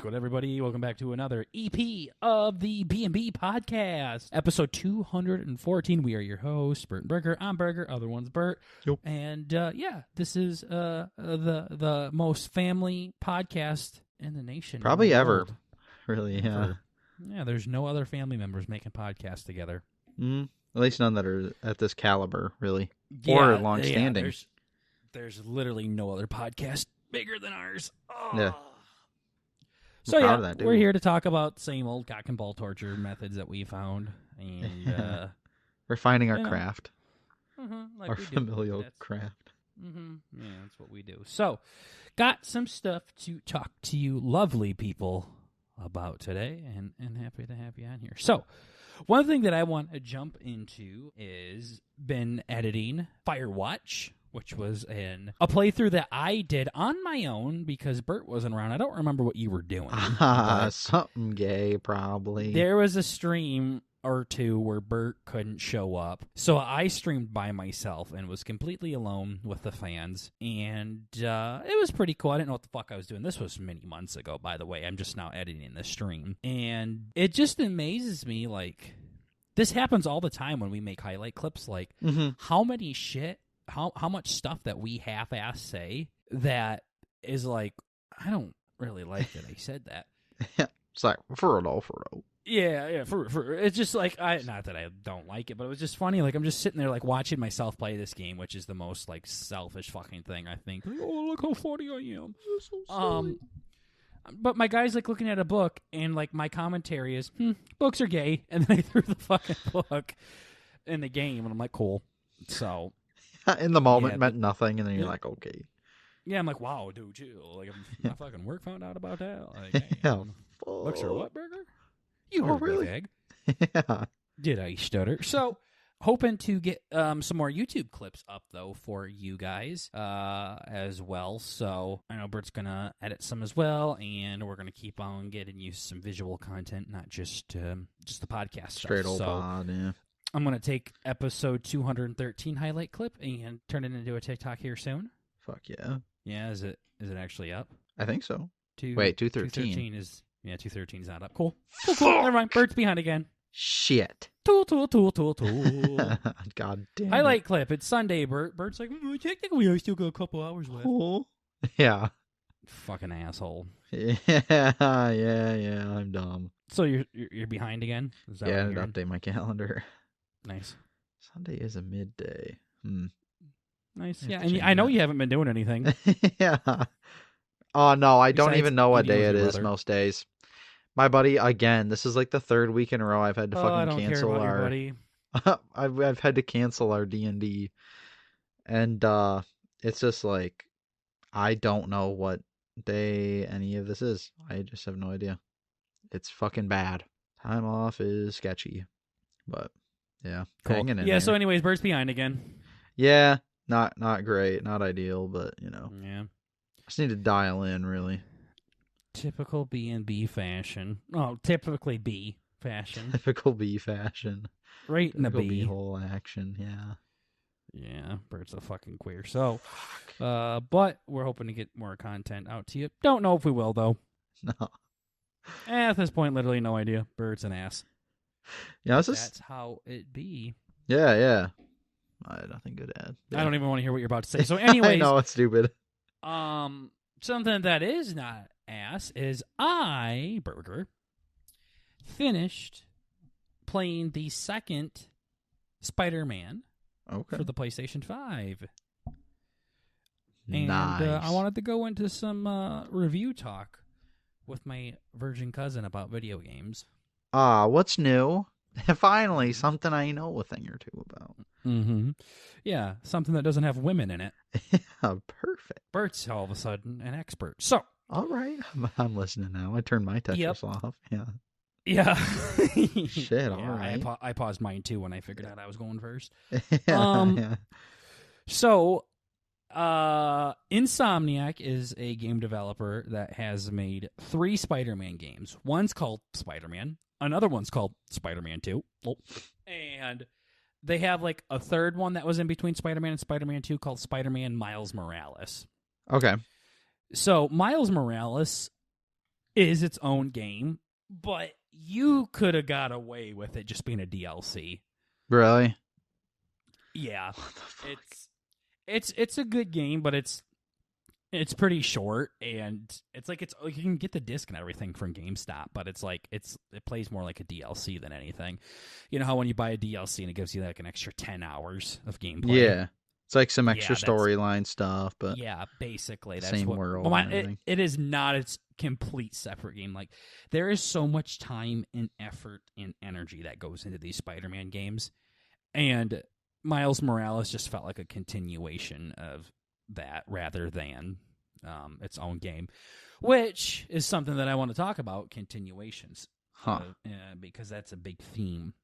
good, everybody? Welcome back to another EP of the B&B Podcast, episode 214. We are your hosts, Bert and Burger. I'm Burger, other one's Bert. Yep. And this is the most family podcast in the nation. Probably in the ever. world. Really, yeah. Ever. Yeah, there's no other family members making podcasts together. At least none that are at this caliber, really. Yeah, or long-standing. Yeah, there's literally no other podcast bigger than ours. Oh. Yeah. So proud of that, dude. we're here to talk about same old cock and ball torture methods that we found, and refining our craft, like our we do. familial craft. Yeah, that's what we do. So, got some stuff to talk to you, lovely people, about today, and happy to have you on here. So, one thing that I want to jump into is been editing Firewatch, which was a playthrough that I did on my own because Bert wasn't around. I don't remember what you were doing. Something gay, probably. There was a stream or two where Bert couldn't show up. So I streamed by myself and was completely alone with the fans. And it was pretty cool. I didn't know what the fuck I was doing. This was many months ago, by the way. I'm just now editing the stream. And it just amazes me, like, this happens all the time when we make highlight clips. Like, how much stuff that we half-ass say that is like, I don't really like that I said that. It's like, for real. Yeah, for it's just like, not that I don't like it, but it was just funny. Like, I'm just sitting there, like, watching myself play this game, which is the most, like, selfish fucking thing, I think. Like, oh, look how funny I am. That's so silly. But my guy's, like, looking at a book, and, like, my commentary is, books are gay, and then I threw the fucking book in the game, and I'm like, cool. So... In the moment, it meant nothing, and then you're like, okay. Yeah, I'm like, wow, dude, chill. Like, my fucking work found out about that. Like, books are what, Burger? You heard really? Egg. Yeah. Did I stutter? So, hoping to get some more YouTube clips up, though, for you guys as well. So, I know Bert's going to edit some as well, and we're going to keep on getting you some visual content, not just the podcast Straight stuff. old pod, yeah. I'm going to take episode 213 highlight clip and turn it into a TikTok here soon. Fuck yeah. Yeah, is it actually up? I think so. Wait, 213. 213 is... Yeah, 213 is not up. Cool. Never mind. Bert's behind again. Shit. Tool. God damn Highlight clip. It's Sunday, Bert. Bert's like, technically, I still got a couple hours left. Cool. Yeah. Fucking asshole. Yeah, I'm dumb. So you're behind again? Is that I had to update my calendar. Nice. Sunday is a midday. Nice. Yeah, and I know you haven't been doing anything. Yeah. Oh, no, I don't even know what day it is brother. most days. My buddy, again, this is like the third week in a row I've had to fucking cancel our... buddy. I've had to cancel our D&D. And it's just like, I don't know what day any of this is. I just have no idea. It's fucking bad. Time off is sketchy. But... yeah, cool. Hanging in yeah. there. So, anyways, Bert's behind again. Yeah, not great, not ideal, but Yeah, just need to dial in, really. Typical B&B fashion. Oh, typically B fashion. Typical B fashion. Right in the B hole action. Yeah. Yeah, Bert's a fucking queer. So, but we're hoping to get more content out to you. Don't know if we will though. No. At this point, literally no idea. Bert's an ass. Yeah, that's how it be. Yeah. I had nothing good to add. Yeah. I don't even want to hear what you're about to say. So, anyways, I know it's stupid. Something that is not ass is I, Burger, finished playing the second Spider-Man for the PlayStation 5. And nice. I wanted to go into some review talk with my virgin cousin about video games. What's new? Finally, something I know a thing or two about. Yeah, something that doesn't have women in it. Yeah, perfect. Bert's all of a sudden an expert. So, all right, I'm listening now. I turned my Tetris off. Yeah. Yeah. Shit. All right. I paused mine too when I figured out I was going first. Yeah. So, Insomniac is a game developer that has made 3 Spider-Man games. One's called Spider-Man. Another one's called Spider-Man 2. And they have like a third one that was in between Spider-Man and Spider-Man 2 called Spider-Man Miles Morales. Okay. So Miles Morales is its own game, but you could have got away with it just being a DLC. Really? Yeah, What the fuck? it's a good game, but it's pretty short, and it's like you can get the disc and everything from GameStop, but it's like it plays more like a DLC than anything. You know how when you buy a DLC and it gives you like an extra 10 hours of gameplay? Yeah. It's like some extra Yeah, that's storyline stuff, but yeah, basically that's same what. world Well, and everything. it is not its complete separate game. Like there is so much time and effort and energy that goes into these Spider-Man games, and Miles Morales just felt like a continuation of that rather than its own game, which is something that I want to talk about, continuations, Huh. because that's a big theme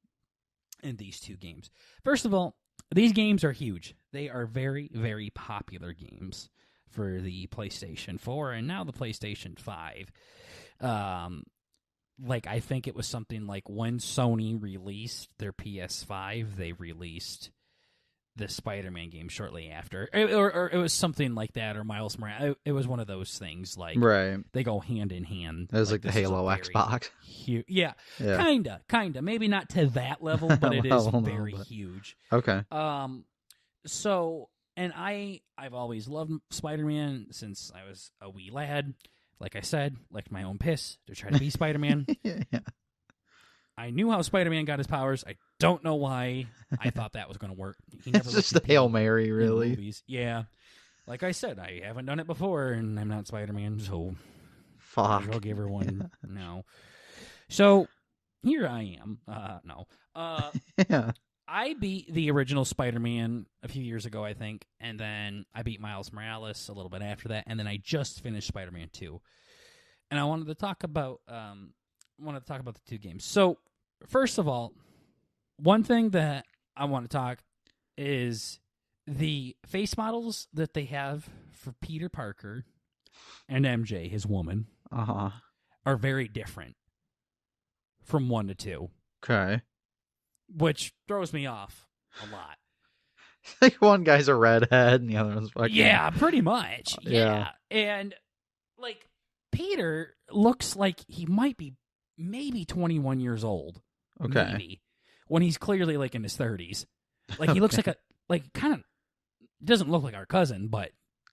in these two games. First of all, these games are huge. They are very, very popular games for the PlayStation 4 and now the PlayStation 5. Like I think it was something like when Sony released their PS5, they released the Spider-Man game shortly after, or it was something like that, or Miles Morales. It was one of those things. Like Right. they go hand in hand. That was like the this is a Halo very Xbox. yeah, Yeah. kinda. Maybe not to that level, but it is Well, no, very but- huge. Okay. So, and I've always loved Spider-Man since I was a wee lad. Like I said, licked my own piss to try to be Spider-Man. Yeah. I knew how Spider-Man got his powers. I don't know why I thought that was going to work. He never It's looked just a at Hail me Mary, in really. movies. Yeah. Like I said, I haven't done it before, and I'm not Spider-Man, so might as well Fuck. give her one now. So here I am. No. Yeah. I beat the original Spider-Man a few years ago, I think, and then I beat Miles Morales a little bit after that, and then I just finished Spider-Man 2. And I wanted to talk about the two games. So, first of all, one thing that I want to talk is the face models that they have for Peter Parker and MJ, his woman, Uh-huh. are very different from 1 to 2, Okay. which throws me off a lot. Like one guy's a redhead and the other one's fucking... Yeah, pretty much. Yeah. And like Peter looks like he might be maybe 21 years old. Okay. Maybe. When he's clearly like in his 30s. Like he looks like kind of doesn't look like our cousin, but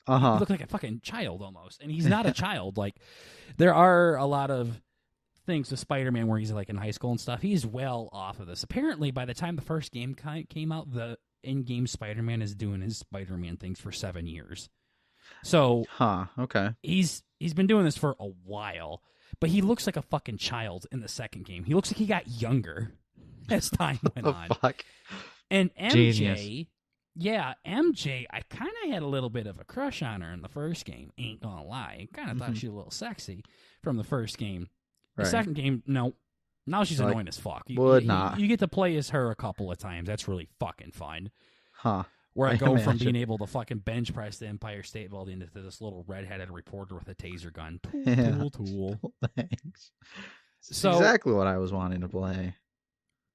he looks like a fucking child almost. And he's not a child. Like there are a lot of things with Spider-Man where he's like in high school and stuff. He's well off of this. Apparently by the time the first game came out, the in-game Spider-Man is doing his Spider-Man things for 7 years. So okay. he's been doing this for a while, but he looks like a fucking child in the second game. He looks like he got younger as time went on. Fuck. And MJ, Genius. yeah, MJ, I kind of had a little bit of a crush on her in the first game. Ain't gonna lie, I kind of thought she was a little sexy from the first game. The Right. second game, no. Now she's Like, annoying as fuck. not. You get to play as her a couple of times. That's really fucking fun. Huh. Where I I go from imagine. being able to fucking bench press the Empire State Building into this little redheaded reporter with a taser gun. Tool. Thanks. So Exactly what I was wanting to play.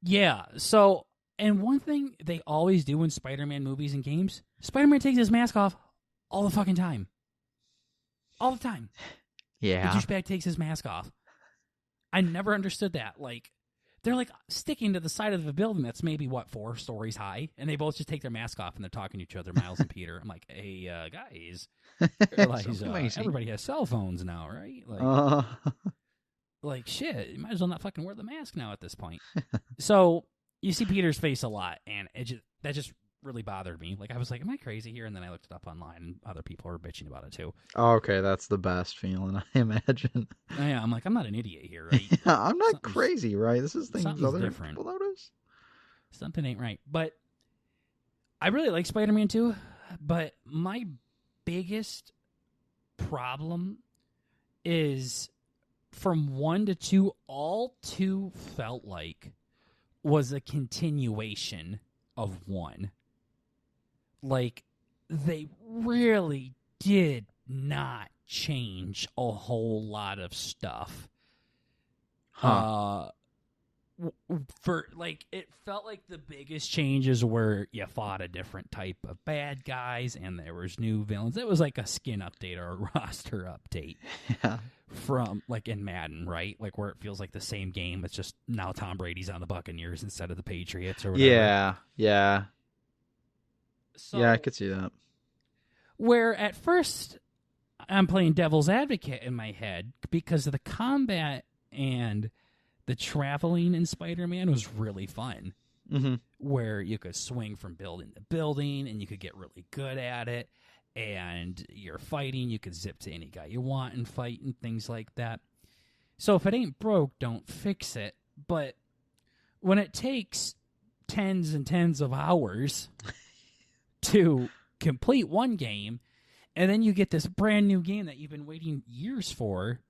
yeah. So and one thing they always do in Spider-Man movies and games, Spider-Man takes his mask off all the fucking time. All the time. Yeah. The douchebag takes his mask off. I never understood that. Like, they're like sticking to the side of the building that's maybe, 4 stories high, and they both just take their mask off and they're talking to each other, Miles and Peter. I'm like, hey, guys. Like, So amazing. everybody has cell phones now, right? Like, shit, you might as well not fucking wear the mask now at this point. So, you see Peter's face a lot, and that just really bothered me. Like, I was like, am I crazy here? And then I looked it up online, and other people were bitching about it, too. Okay, that's the best feeling, I imagine. Yeah, I'm like, I'm not an idiot here, right? Yeah, Like, I'm not something's- crazy, right? This is things something's other different. people notice. Something ain't right. But I really like Spider-Man 2, but my biggest problem is from 1 to 2, all 2 felt like was a continuation of 1. Like, they really did not change a whole lot of stuff. For like, it felt like the biggest changes were you fought a different type of bad guys and there was new villains. It was like a skin update or a roster update. Yeah. From like in Madden, right? Like where it feels like the same game. It's just now Tom Brady's on the Buccaneers instead of the Patriots or whatever. Yeah. So, yeah, I could see that. Where at first I'm playing devil's advocate in my head because of the combat and the traveling in Spider-Man was really fun. Mm-hmm. Where you could swing from building to building and you could get really good at it. And you're fighting, you could zip to any guy you want and fight and things like that. So if it ain't broke, don't fix it. But when it takes tens and tens of hours to complete one game, and then you get this brand new game that you've been waiting years for,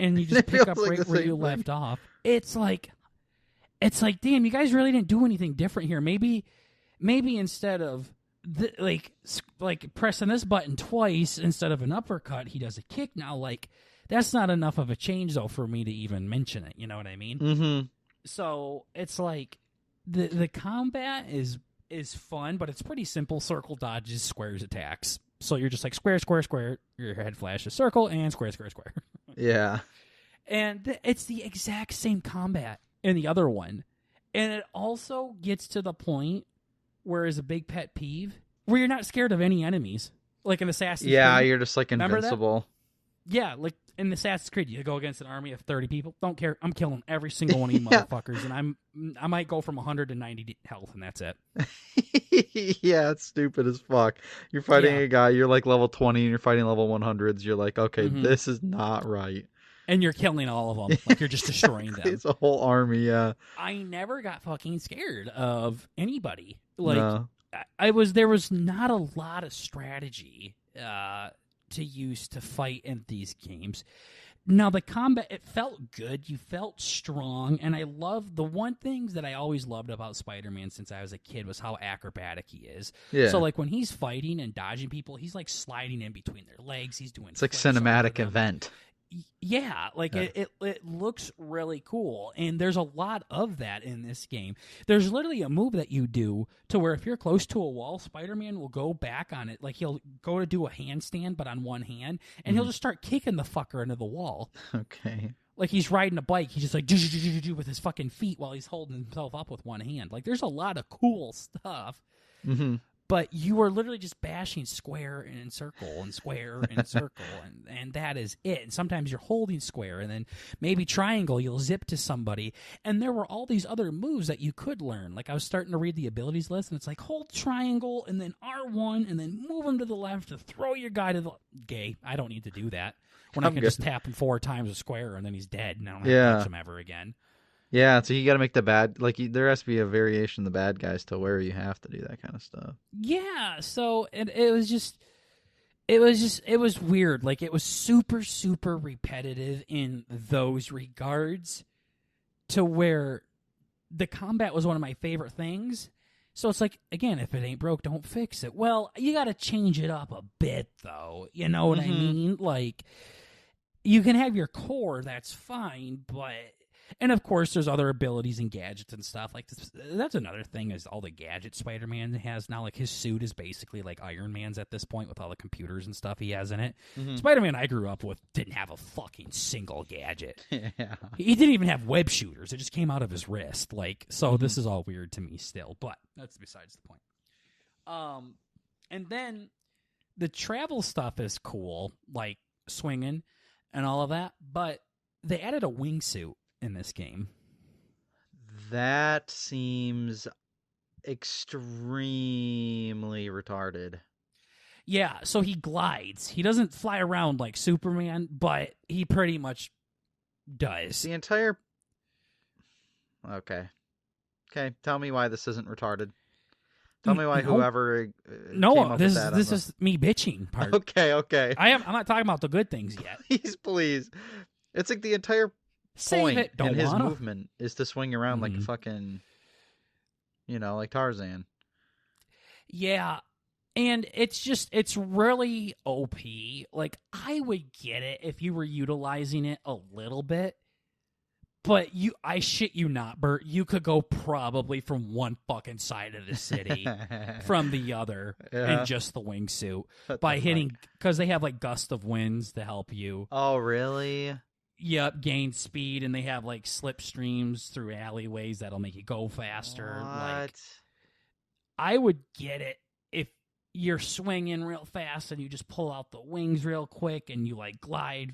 and you just pick up right where you left off, it's like, damn, you guys really didn't do anything different here. Maybe instead of like pressing this button twice instead of an uppercut, he does a kick now. Like, that's not enough of a change though for me to even mention it. You know what I mean? Mm-hmm. So it's like the combat is fun, but it's pretty simple. Circle dodges, squares attacks. So you're just like square, square, square. Your head flashes circle and square, square, square. Yeah. And it's the exact same combat in the other one, and it also gets to the point where is a big pet peeve where you're not scared of any enemies, like in Assassin's Creed. Yeah, you're just like invincible. Yeah, like in Assassin's Creed, you go against an army of 30 people. Don't care. I'm killing every single one of you motherfuckers, and I might go from 100 to 90 health, and that's it. Yeah, it's stupid as fuck. You're fighting a guy, you're like level 20, and you're fighting level 100s. You're like, okay, this is not right. And you're killing all of them. Like, you're just destroying them. It's a whole army, yeah. I never got fucking scared of anybody. Like, no. There was not a lot of strategy to use to fight in these games. Now, the combat, it felt good. You felt strong. And I love the one things that I always loved about Spider-Man since I was a kid was how acrobatic he is. Yeah. So, like, when he's fighting and dodging people, he's, like, sliding in between their legs. He's doing it's like cinematic event. Yeah, like it looks really cool, and there's a lot of that in this game. There's literally a move that you do to where if you're close to a wall, Spider-Man will go back on it. Like, he'll go to do a handstand, but on one hand, and he'll just start kicking the fucker into the wall. Okay. Like, he's riding a bike, he's just like with his fucking feet while he's holding himself up with one hand. Like, there's a lot of cool stuff. Mm-hmm. But you are literally just bashing square and circle and square and circle, and that is it. And sometimes you're holding square, and then maybe triangle, you'll zip to somebody. And there were all these other moves that you could learn. Like, I was starting to read the abilities list, and it's like, hold triangle, and then R1, and then move him to the left to throw your guy to the... Gay. I don't need to do that. When I can just tap him 4 times with square, and then he's dead, and I don't have to touch him ever again. Yeah, so you got to make the bad, like, there has to be a variation of the bad guys to where you have to do that kind of stuff. Yeah, so it was weird. Like, it was super, super repetitive in those regards to where the combat was one of my favorite things. So it's like, again, if it ain't broke, don't fix it. Well, you got to change it up a bit, though. You know what I mean? Like, you can have your core, that's fine, but... And, of course, there's other abilities and gadgets and stuff. Like, that's another thing is all the gadgets Spider-Man has now. Like, his suit is basically like Iron Man's at this point with all the computers and stuff he has in it. Mm-hmm. Spider-Man I grew up with didn't have a fucking single gadget. Yeah. He didn't even have web shooters. It just came out of his wrist. Like, so this is all weird to me still. But that's besides the point. And then the travel stuff is cool, like swinging and all of that. But they added a wingsuit in this game. That seems extremely retarded. Yeah, so he glides. He doesn't fly around like Superman, but he pretty much does. The entire... Okay, tell me why this isn't retarded. Tell me why whoever came up with that. This is me bitching part. Okay. I'm not talking about the good things yet. Please. It's like the entire point in his movement is to swing around like a fucking, like Tarzan. Yeah, and it's really OP. Like, I would get it if you were utilizing it a little bit, But I shit you not, Bert. You could go probably from one fucking side of the city from the other in just the wingsuit by hitting, because they have like gust of winds to help you. Oh, really? Yep, gain speed, and they have like slipstreams through alleyways that'll make you go faster. What? Like, I would get it if you're swinging real fast and you just pull out the wings real quick and you like glide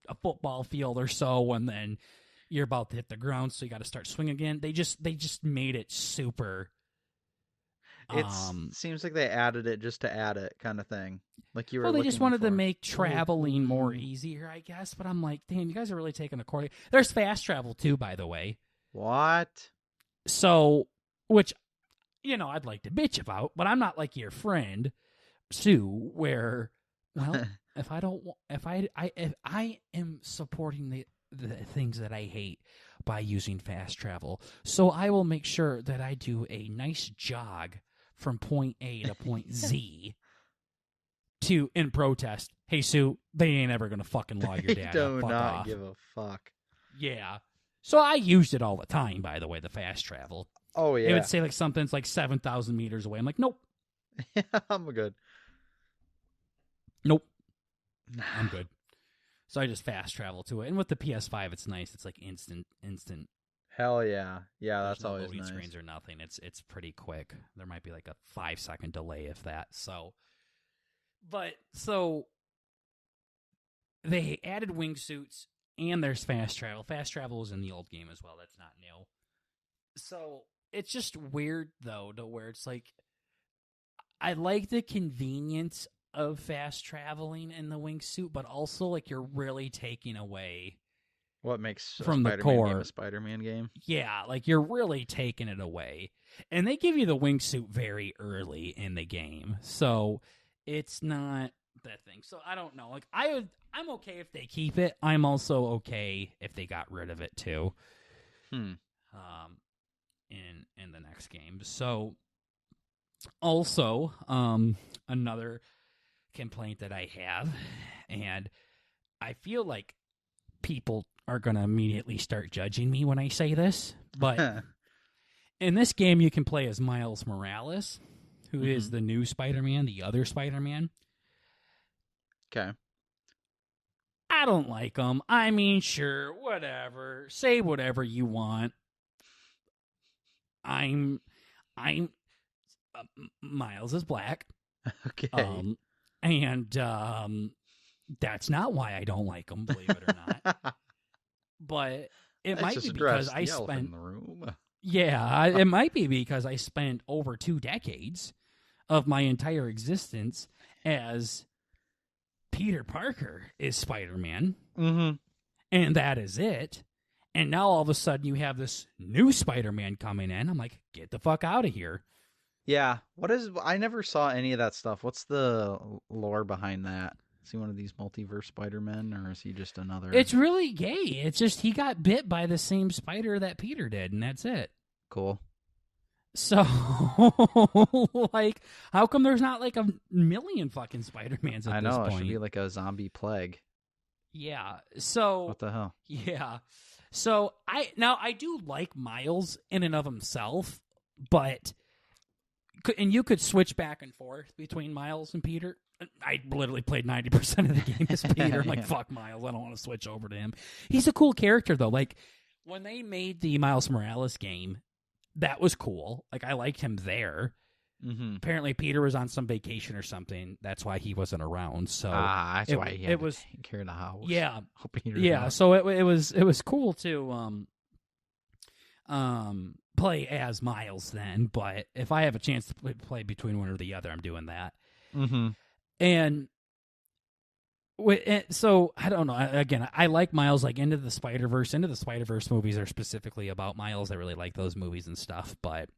a football field or so, and then you're about to hit the ground, so you got to start swinging again. They just made it super. It seems like they added it just to add it, kind of thing. Like you were. Well, they just wanted to make traveling more easier, I guess. But I'm like, damn, you guys are really taking a corner. There's fast travel too, by the way. What? So, which, I'd like to bitch about, but I'm not like your friend Sue, where, well, if I am supporting the things that I hate by using fast travel, so I will make sure that I do a nice jog from point A to point Z in protest. Hey, Sue, they ain't ever gonna fucking log your data. Do fuck not off. give a fuck. Yeah. So I used it all the time, by the way, the fast travel. Oh, yeah. It would say like something's like 7,000 meters away. I'm like, nope. Yeah, I'm good. Nope. I'm good. So I just fast travel to it. And with the PS5, it's nice. It's like instant. Hell yeah. Yeah, There's that's no always loading nice. screens or nothing. It's pretty quick. There might be like a 5-second delay, if that. So they added wingsuits and there's fast travel. Fast travel was in the old game as well. That's not new. So it's just weird, though, to where it's like, I like the convenience of fast traveling in the wingsuit, but also like you're really taking away what makes from the Spider-Man core game a Spider-Man game. Yeah, like you're really taking it away. And they give you the wingsuit very early in the game. So it's not that thing. So I don't know. Like I'm okay if they keep it. I'm also okay if they got rid of it too. In the next game. So also, another complaint that I have, and I feel like people are going to immediately start judging me when I say this, but in this game you can play as Miles Morales, who is the new Spider-Man, the other Spider-Man. Okay. I don't like him. I mean, sure, whatever. Say whatever you want. Miles is black. Okay. And that's not why I don't like him, believe it or not. But it might be because I spent in the room. Yeah, it might be because I spent over 2 decades of my entire existence as Peter Parker is Spider-Man. And that is it. And now all of a sudden you have this new Spider-Man coming in. I'm like, get the fuck out of here. Yeah. I never saw any of that stuff. What's the lore behind that? Is he one of these multiverse Spider-Men, or is he just another? It's really gay. It's just he got bit by the same spider that Peter did, and that's it. Cool. So, like, how come there's not like a million fucking Spider-Mans at this point? I know, it should be like a zombie plague. Yeah. So what the hell? Yeah. So I do like Miles in and of himself, but you could switch back and forth between Miles and Peter. I literally played 90% of the game as Peter. I'm like, fuck Miles. I don't want to switch over to him. He's a cool character, though. Like, when they made the Miles Morales game, that was cool. Like, I liked him there. Apparently, Peter was on some vacation or something. That's why he wasn't around. So that's why he had to take care of the house. Yeah. Yeah. So it was cool to play as Miles then. But if I have a chance to play between one or the other, I'm doing that. And so I don't know. Again, I like Miles. Like Into the Spider-Verse movies are specifically about Miles. I really like those movies and stuff. But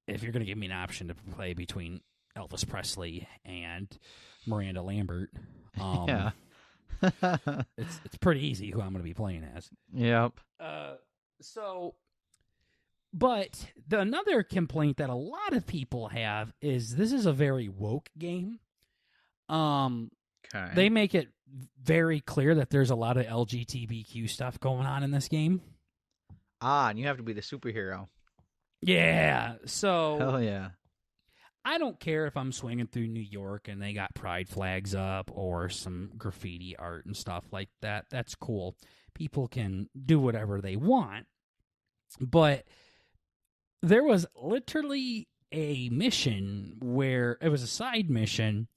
if you're going to give me an option to play between Elvis Presley and Miranda Lambert, yeah, it's pretty easy who I'm going to be playing as. Yep. But another complaint that a lot of people have is this is a very woke game. Okay. They make it very clear that there's a lot of LGBTQ stuff going on in this game. Ah, and you have to be the superhero. Yeah. So Hell yeah. I don't care if I'm swinging through New York and they got pride flags up or some graffiti art and stuff like that. That's cool. People can do whatever they want. But there was literally a mission where it was a side mission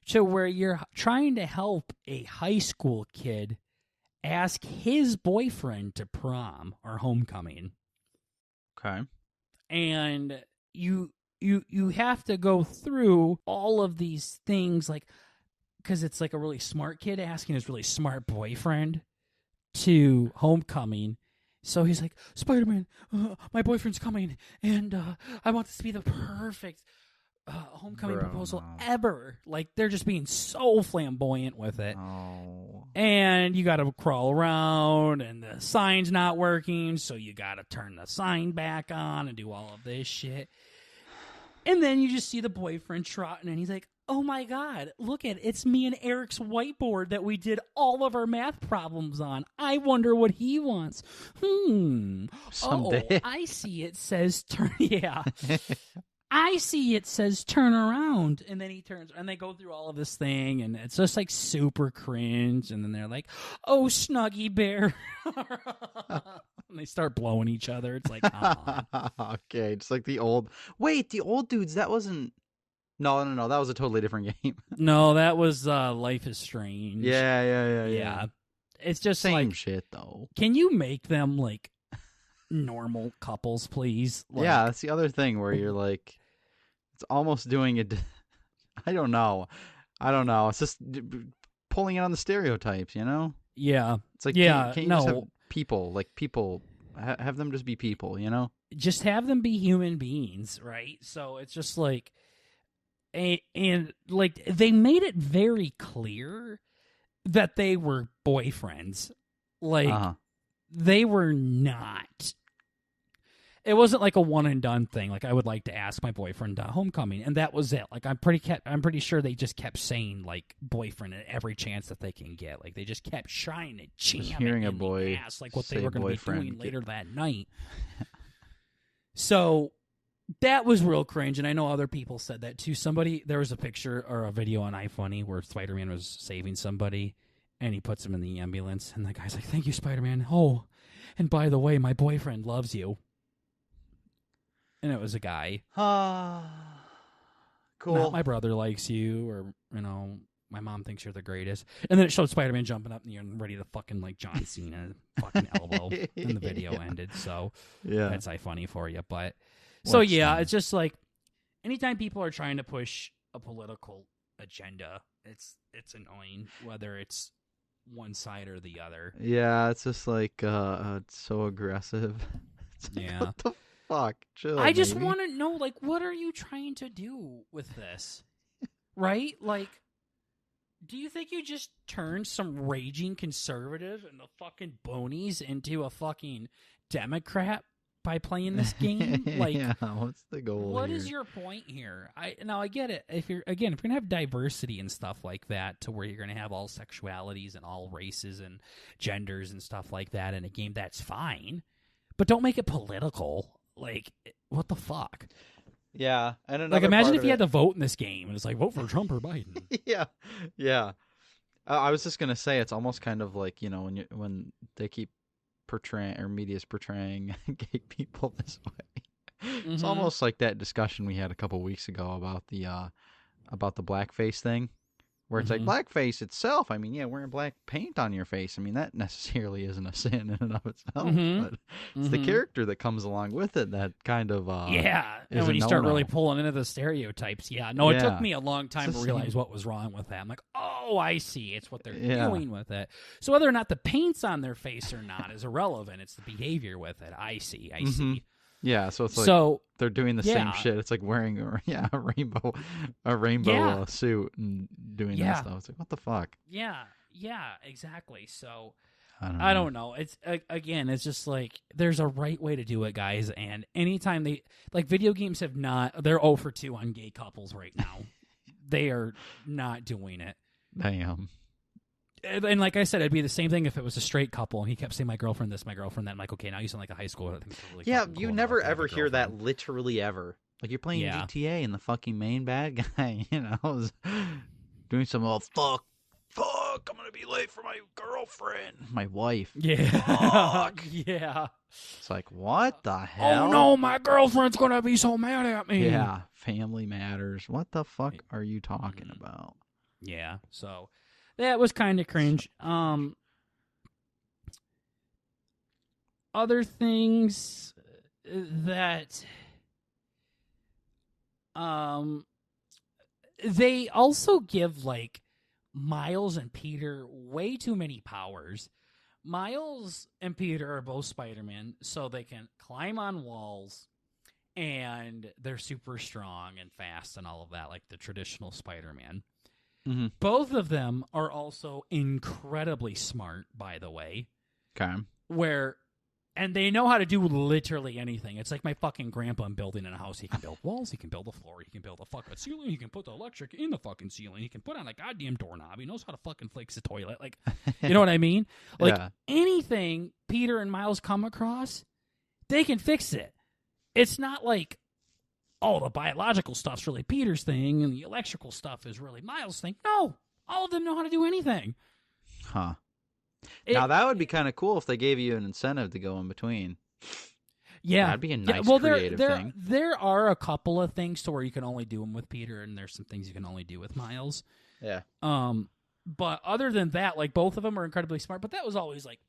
to where you're trying to help a high school kid ask his boyfriend to prom or homecoming. Okay. And you have to go through all of these things, like, because it's like a really smart kid asking his really smart boyfriend to homecoming. So he's like, Spider-Man, my boyfriend's coming, and I want this to be the perfect homecoming proposal ever. Like, they're just being so flamboyant with it. Oh. And you got to crawl around, and the sign's not working, so you got to turn the sign back on and do all of this shit. And then you just see the boyfriend trotting, and he's like, oh my God, look at it. It's me and Eric's whiteboard that we did all of our math problems on. I wonder what he wants. Someday. Oh, I see it says turn. Yeah. I see it says turn around. And then he turns, and they go through all of this thing, and it's just like super cringe. And then they're like, oh, Snuggy Bear. And they start blowing each other. It's like, come on. Okay, just like the old. Wait, the old dudes. That wasn't. No. That was a totally different game. No, that was Life is Strange. Yeah. It's just same like, shit though. can you make them like normal couples, please? Like, Yeah, that's the other thing where you're like, it's almost doing it. I don't know. It's just pulling it on the stereotypes, you know? Yeah. It's like, yeah, can't you just have people, have them just be people, you know? Just have them be human beings, right? So it's just like, and like they made it very clear that they were boyfriends. Like, they were not. It wasn't like a one and done thing. Like, I would like to ask my boyfriend to homecoming, and that was it. Like, I'm pretty sure they just kept saying like boyfriend at every chance that they can get. Like, they just kept trying to jam it in the ass, like what they were going to be doing later that night. So that was real cringe, and I know other people said that too. There was a picture or a video on iFunny where Spider-Man was saving somebody, and he puts him in the ambulance, and the guy's like, "Thank you, Spider-Man. Oh, and by the way, my boyfriend loves you." And it was a guy. Cool. Not my brother likes you, or, my mom thinks you're the greatest. And then it showed Spider-Man jumping up in the air and ready to fucking like John Cena fucking elbow, and the video ended. So yeah, that's iFunny for you. But so yeah, it's just like anytime people are trying to push a political agenda, it's annoying, whether it's one side or the other. Yeah, it's just like it's so aggressive. It's like, yeah. What the fuck? Chill, I just want to know, like, what are you trying to do with this? Right? Like, do you think you just turned some raging conservative and the fucking bonies into a fucking Democrat by playing this game? Like, yeah, what's the goal? What is your point here? I get it. If you're gonna have diversity and stuff like that, to where you're gonna have all sexualities and all races and genders and stuff like that in a game, that's fine. But don't make it political. Like, what the fuck? Yeah, and like, imagine if you had to vote in this game, and it's like, vote for Trump or Biden. yeah. I was just gonna say, it's almost kind of like, when they keep portraying, or media's portraying gay people this way. Mm-hmm. It's almost like that discussion we had a couple weeks ago about the blackface thing, where it's like blackface itself. I mean, yeah, wearing black paint on your face. I mean, that necessarily isn't a sin in and of itself, but it's the character that comes along with it that kind of and when you start really pulling into the stereotypes, it took me a long time to realize what was wrong with that. I'm like, oh, I see, it's what they're doing with it. So whether or not the paint's on their face or not is irrelevant. It's the behavior with it. I see. Yeah, so it's like they're doing the same shit. It's like wearing a rainbow suit and doing that stuff. It's like, what the fuck? Yeah, exactly. So I don't know. It's again, it's just like there's a right way to do it, guys. And anytime video games they're 0 for 2 on gay couples right now. They are not doing it. Damn. And like I said, it'd be the same thing if it was a straight couple, and he kept saying, my girlfriend this, my girlfriend that. I'm like, okay, now you sound like a high school. I think it's really Yeah, fucking you cool never enough to have ever a hear that girlfriend. literally ever. Like, you're playing Yeah. GTA and the fucking main bad guy, is doing some fuck, I'm gonna be late for my girlfriend, my wife. Yeah. Fuck. Yeah. It's like, what the hell? Oh no, my girlfriend's gonna be so mad at me. Yeah, family matters. What the fuck are you talking about? Yeah, so that was kind of cringe. Other things that they also give like Miles and Peter way too many powers. Miles and Peter are both Spider-Man, so they can climb on walls, and they're super strong and fast and all of that, like the traditional Spider-Man. Mm-hmm. Both of them are also incredibly smart, by the way. Okay. And they know how to do literally anything. It's like my fucking grandpa in building in a house. He can build walls, he can build a floor, he can build a fucking ceiling, he can put the electric in the fucking ceiling, he can put on a goddamn doorknob, he knows how to fucking fix a toilet. Like, you know what I mean? Like, Yeah. anything Peter and Miles come across, they can fix it. It's not like, oh, the biological stuff's really Peter's thing and the electrical stuff is really Miles' thing. No, all of them know how to do anything. Huh. Now, that would be kind of cool if they gave you an incentive to go in between. Yeah. That'd be a nice creative thing. There are a couple of things to where you can only do them with Peter, and there's some things you can only do with Miles. Yeah. But other than that, like, both of them are incredibly smart, but that was always, like,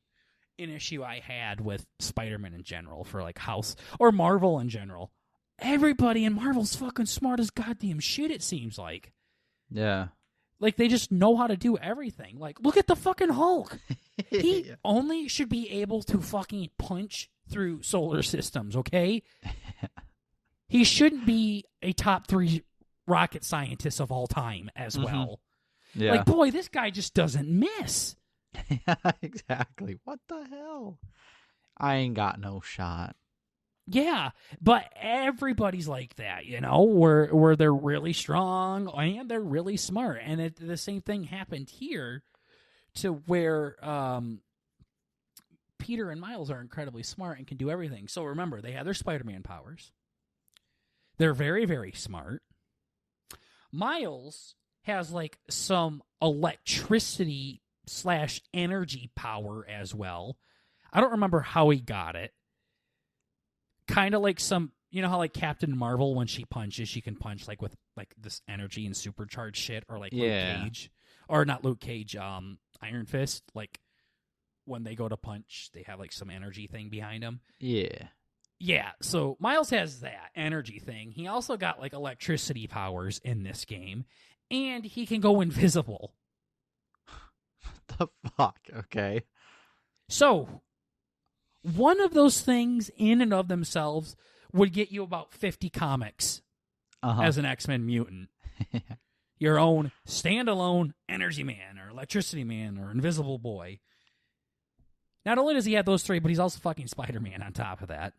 an issue I had with Spider-Man in general for, like, House, or Marvel in general. Everybody in Marvel's fucking smart as goddamn shit, it seems like. Yeah. Like, they just know how to do everything. Like, look at the fucking Hulk. He only should be able to fucking punch through solar systems, okay? He shouldn't be a top 3 rocket scientist of all time as well. Yeah. Like, boy, this guy just doesn't miss. Yeah, exactly. What the hell? I ain't got no shot. Yeah, but everybody's like that, you know, where they're really strong and they're really smart. And the same thing happened here to where Peter and Miles are incredibly smart and can do everything. So remember, they have their Spider-Man powers. They're very, very smart. Miles has like some electricity / energy power as well. I don't remember how he got it. Kind of like some, you know how like Captain Marvel, when she punches, she can punch like with like this energy and supercharged shit, or like Luke Cage, or not Luke Cage, Iron Fist. Like when they go to punch, they have like some energy thing behind them. Yeah. So Miles has that energy thing. He also got like electricity powers in this game, and he can go invisible. What the fuck? Okay. So one of those things in and of themselves would get you about 50 comics as an X-Men mutant. Your own standalone Energy Man or Electricity Man or Invisible Boy. Not only does he have those 3, but he's also fucking Spider-Man on top of that.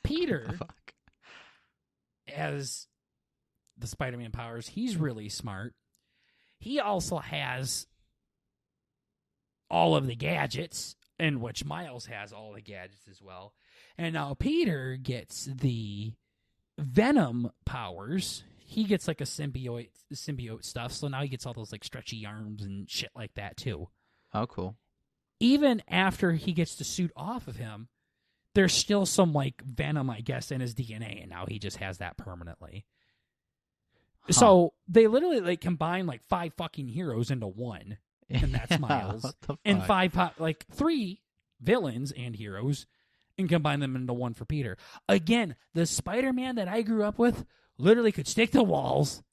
Peter, as the Spider-Man powers, he's really smart. He also has all of the gadgets, in which Miles has all the gadgets as well. And now Peter gets the Venom powers. He gets like a symbiote stuff, so now he gets all those like stretchy arms and shit like that too. Oh, cool. Even after he gets the suit off of him, there's still some like venom, I guess, in his DNA, and now he just has that permanently. So they literally like combine like 5 fucking heroes into one. And that's Miles. And 3 villains and heroes, and combine them into one for Peter. Again, the Spider-Man that I grew up with literally could stick to walls,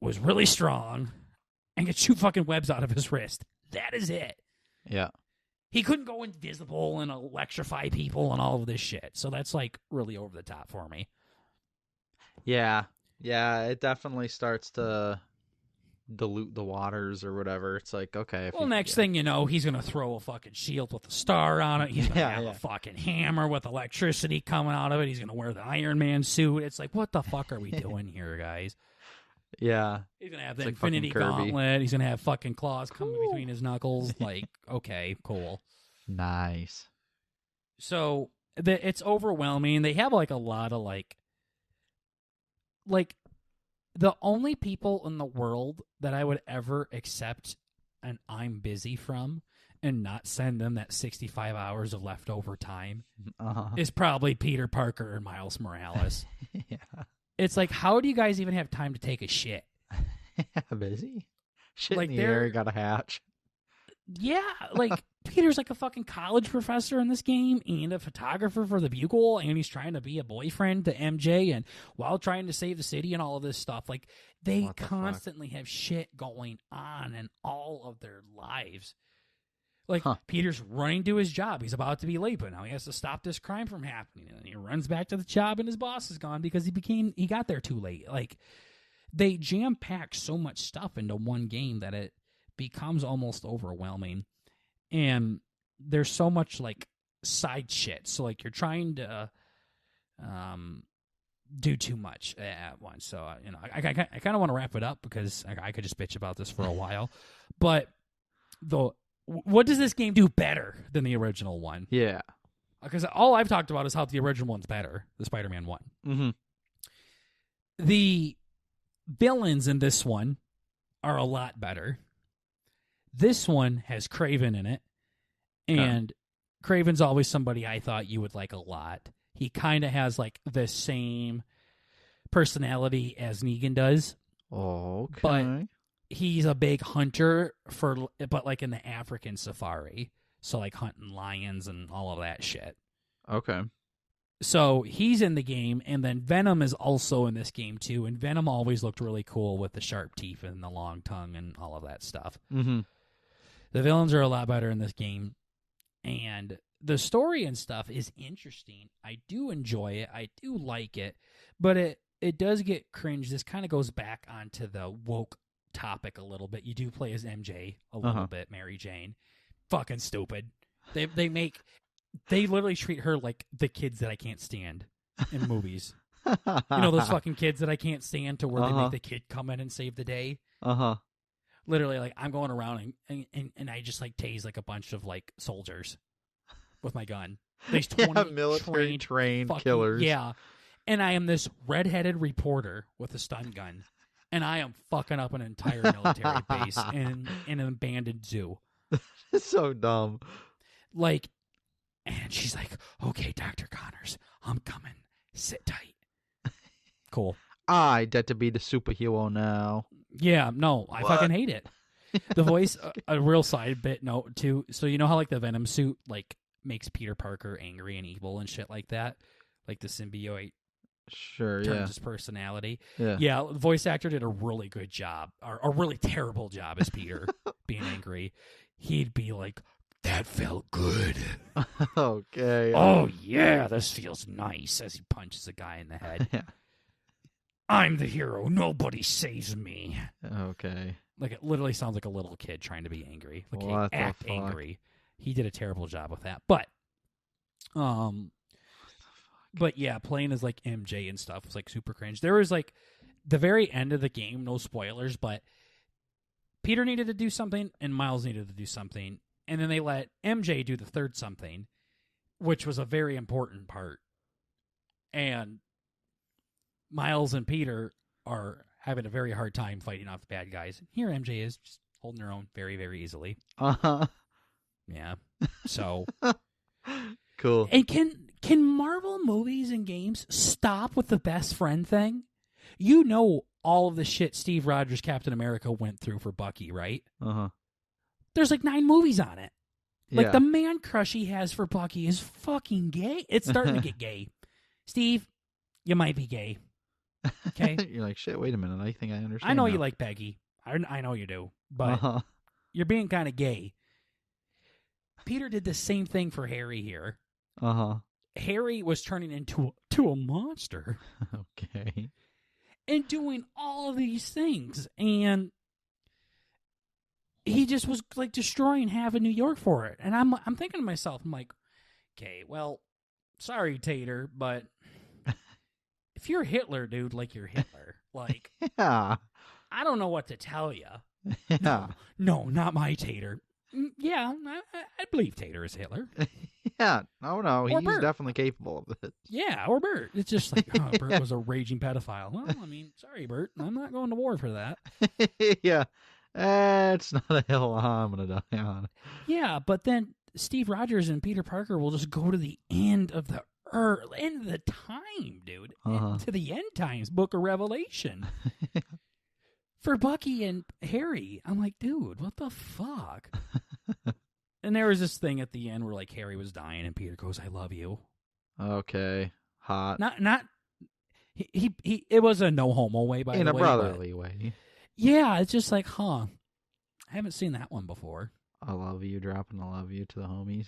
was really strong, and could shoot fucking webs out of his wrist. That is it. Yeah. He couldn't go invisible and electrify people and all of this shit. So that's like really over the top for me. Yeah. Yeah, it definitely starts to dilute the waters or whatever. It's like, okay. Well, next thing you know, he's going to throw a fucking shield with a star on it. He's going to have a fucking hammer with electricity coming out of it. He's going to wear the Iron Man suit. It's like, what the fuck are we doing here, guys? Yeah. He's going to have It's the like fucking Infinity Kirby. Gauntlet. He's going to have fucking claws coming Cool. between his knuckles. Like, okay, cool. Nice. So it's overwhelming. They have like a lot of like the only people in the world that I would ever accept an I'm busy from and not send them that 65 hours of leftover time is probably Peter Parker and Miles Morales. Yeah. It's like, how do you guys even have time to take a shit? Busy. Shit Like in the air, got a hatch. Yeah, like Peter's like a fucking college professor in this game and a photographer for the Bugle, and he's trying to be a boyfriend to MJ and while trying to save the city and all of this stuff. Like they constantly have shit going on in all of their lives. Like Peter's running to his job. He's about to be late, but now he has to stop this crime from happening. And he runs back to the job and his boss is gone because he got there too late. Like they jam pack so much stuff into one game that it becomes almost overwhelming, and there's so much like side shit, so like you're trying to do too much at once. So I kind of want to wrap it up because I could just bitch about this for a while, but what does this game do better than the original one? Yeah, because all I've talked about is how the original one's better, the Spider-Man one. Mm-hmm. The villains in this one are a lot better. This one has Craven in it, and Craven's always somebody I thought you would like a lot. He kind of has like the same personality as Negan does. Okay. But he's a big hunter but like in the African safari. So like hunting lions and all of that shit. Okay. So he's in the game, and then Venom is also in this game too, and Venom always looked really cool with the sharp teeth and the long tongue and all of that stuff. Mm-hmm. The villains are a lot better in this game, and the story and stuff is interesting. I do enjoy it. I do like it, but it does get cringe. This kind of goes back onto the woke topic a little bit. You do play as MJ a little bit, Mary Jane. Fucking stupid. They literally treat her like the kids that I can't stand in movies. You know those fucking kids that I can't stand to where they make the kid come in and save the day? Literally, like, I'm going around and I just, like, tase, like, a bunch of, like, soldiers with my gun. These 20 military trained fucking, killers. Yeah. And I am this redheaded reporter with a stun gun. And I am fucking up an entire military base in an abandoned zoo. It's so dumb. Like, and she's like, okay, Dr. Connors, I'm coming. Sit tight. Cool. I get to be the superhero now. Yeah, no, I fucking hate it. The voice, a real side bit note, too. So you know how, like, the Venom suit, like, makes Peter Parker angry and evil and shit like that? Like, the symbiote turns his personality. Yeah, the voice actor did a really good job, or a really terrible job as Peter being angry. He'd be like, that felt good. Okay. Oh, yeah, this feels nice, as he punches a guy in the head. Yeah. I'm the hero. Nobody saves me. Okay. Like, it literally sounds like a little kid trying to be angry. Like, What the act fuck? angry. He did a terrible job with that. But yeah, playing as, like, MJ and stuff was, like, super cringe. There was, like, the very end of the game, no spoilers, but Peter needed to do something and Miles needed to do something. And then they let MJ do the third something, which was a very important part. And Miles and Peter are having a very hard time fighting off the bad guys. Here MJ is just holding her own very, very easily. Yeah. So cool. And can Marvel movies and games stop with the best friend thing? You know all of the shit Steve Rogers Captain America went through for Bucky, right? There's like 9 movies on it. Like, the man crush he has for Bucky is fucking gay. It's starting to get gay. Steve, you might be gay. Okay? You're like, shit, wait a minute. I think I understand. I know now. you like Peggy. I know you do. But you're being kind of gay. Peter did the same thing for Harry here. Harry was turning into a monster. Okay. And doing all of these things. And he just was, like, destroying half of New York for it. And I'm thinking to myself, I'm like, okay, well, sorry, Tater, but if you're Hitler, dude, like, you're Hitler. Like, yeah. I don't know what to tell you. Yeah. No, not my Tater. Yeah, I believe Tater is Hitler. Yeah. No, Or he's Bert. definitely capable of it. Yeah, or Bert. It's just like, oh, Bert was a raging pedophile. Well, I mean, sorry, Bert. I'm not going to war for that. Yeah. It's not a hill I'm going to die on. Yeah, but then Steve Rogers and Peter Parker will just go to the end of the earth, end of the time, dude. To the end times, Book of Revelation. For Bucky and Harry. I'm like, dude, what the fuck? And there was this thing at the end where like Harry was dying and Peter goes, I love you. Okay. Hot. Not he it was a no homo way, by In the a way. brotherly way. Yeah, it's just like, huh. I haven't seen that one before. I love you, dropping I love you to the homies.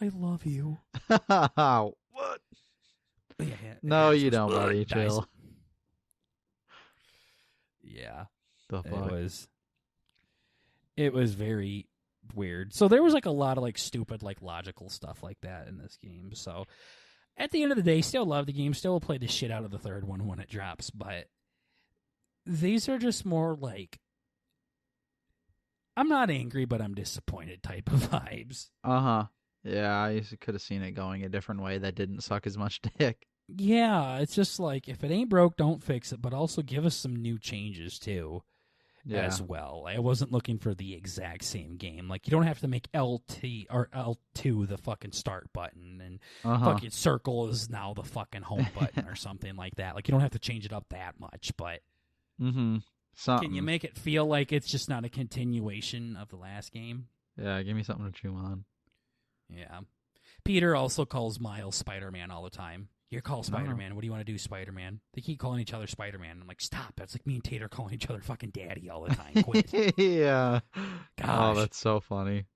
I love you. What? Yeah, No, you just, don't, buddy. Chill. Yeah. The fuck? It was very weird. So there was like a lot of like stupid like logical stuff like that in this game. So at the end of the day, still love the game, still will play the shit out of the third one when it drops, but these are just more like I'm not angry, but I'm disappointed type of vibes. Uh-huh. Yeah, I could have seen it going a different way that didn't suck as much dick. Yeah, it's just like if it ain't broke, don't fix it, but also give us some new changes too. As well. I wasn't looking for the exact same game. Like, you don't have to make LT or L2 the fucking start button and fucking circle is now the fucking home button or something like that. Like, you don't have to change it up that much, but can you make it feel like it's just not a continuation of the last game? Yeah, give me something to chew on. Yeah. Peter also calls Miles Spider-Man all the time. You're called Spider-Man. What do you want to do, Spider-Man? They keep calling each other Spider-Man. I'm like, stop. That's like me and Tater calling each other fucking daddy all the time. Quit. Yeah. Gosh. Oh, that's so funny.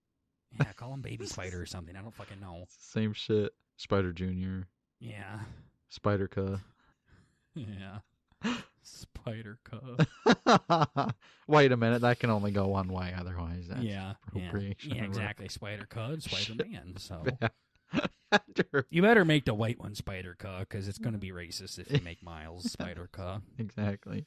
Yeah, call him Baby Spider or something. I don't fucking know. Same shit. Spider Jr. Yeah. Spider-Ca. Yeah. Spider-Ca. Wait a minute. That can only go one way. Otherwise, that's appropriation. Yeah, exactly. Spider-Ca and Spider-Man. So. Yeah. You better make the white one Spider-Ca because it's going to be racist if you make Miles Spider-Ca. Exactly.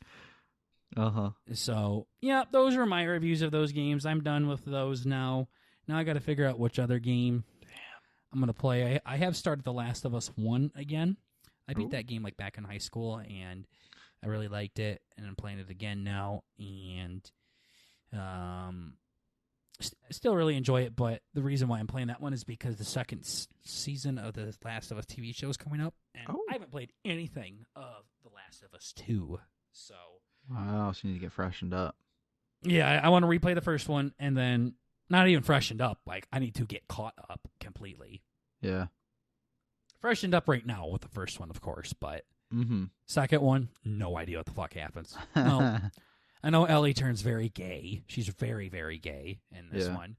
So, yeah, those are my reviews of those games. I'm done with those now. Now I got to figure out which other game I'm going to play. I have started The Last of Us 1 again. I beat that game like back in high school, and I really liked it, and I'm playing it again now, and still really enjoy it, but the reason why I'm playing that one is because the second season of the Last of Us TV show is coming up, and I haven't played anything of The Last of Us 2, so... Wow, so you need to get freshened up. Yeah, I want to replay the first one, and then not even freshened up, like, I need to get caught up completely. Yeah. Freshened up right now with the first one, of course, but second one, no idea what the fuck happens. No. I know Ellie turns very gay. She's very, very gay in this one.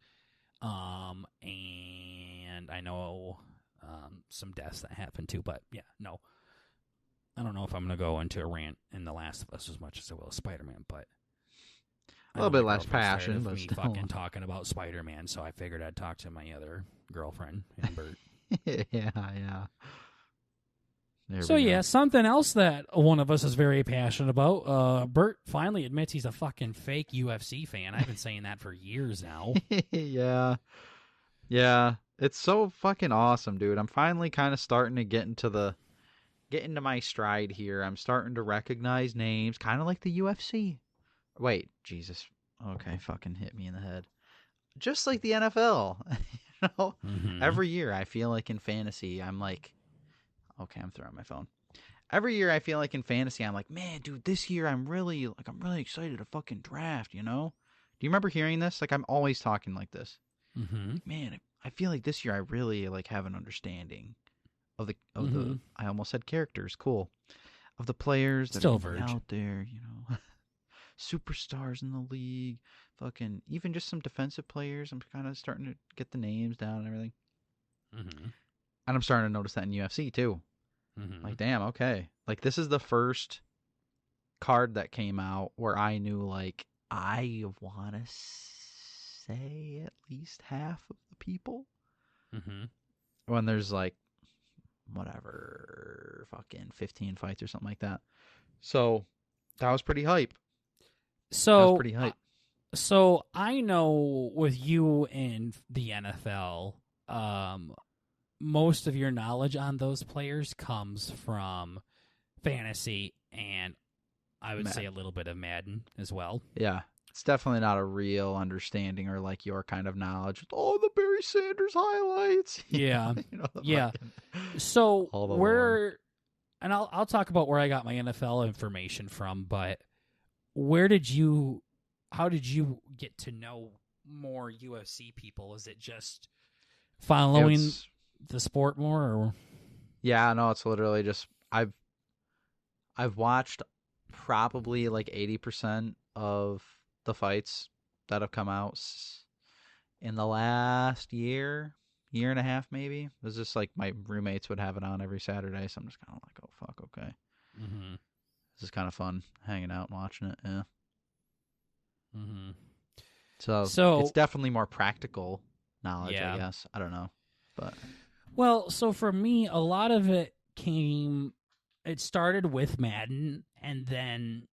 And I know some deaths that happen too, but yeah, no. I don't know if I'm going to go into a rant in The Last of Us as much as I will Spider-Man, but... A little bit less passion, but me still. fucking talking about Spider-Man, so I figured I'd talk to my other girlfriend, Bert. Yeah. So yeah, something else that one of us is very passionate about. Bert finally admits he's a fucking fake UFC fan. I've been saying that for years now. Yeah. It's so fucking awesome, dude. I'm finally kind of starting to get into my stride here. I'm starting to recognize names, kind of like the UFC. Wait, Jesus. Okay, fucking hit me in the head. Just like the NFL. You know? Every year I feel like in fantasy, I'm like, okay, I'm throwing my phone. Every year I feel like in fantasy, I'm like, man, dude, this year I'm really excited to fucking draft, you know? Do you remember hearing this? Like, I'm always talking like this. Like, man, I feel like this year I really like have an understanding of the I almost said characters, cool. Of the players that are out there, you know. Superstars in the league, fucking even just some defensive players. I'm kind of starting to get the names down and everything. And I'm starting to notice that in UFC too. Like, damn, okay. Like, this is the first card that came out where I knew, like, I want to say at least half of the people. When there's, like, whatever, fucking 15 fights or something like that. So, That was pretty hype. That was So, pretty hype. so I know with you in the NFL, most of your knowledge on those players comes from fantasy and I would say a little bit of Madden as well. Yeah. It's definitely not a real understanding or like your kind of knowledge. Oh, the Barry Sanders highlights. Yeah. Yeah. Fucking, So all the lore. where, and I'll talk about where I got my NFL information from, but where did you, how did you get to know more UFC people? Is it just following It's the sport more, or? yeah, no, it's literally just I've watched probably like 80% of the fights that have come out in the last year and a half maybe. It was just like my roommates would have it on every Saturday, so I'm just kind of like, oh fuck, okay. Mm-hmm. This is kind of fun hanging out and watching it. Yeah. Mm-hmm. So it's So, definitely more practical knowledge, I yeah. guess. I don't know, but Well, so for me, a lot of it it started with Madden, and then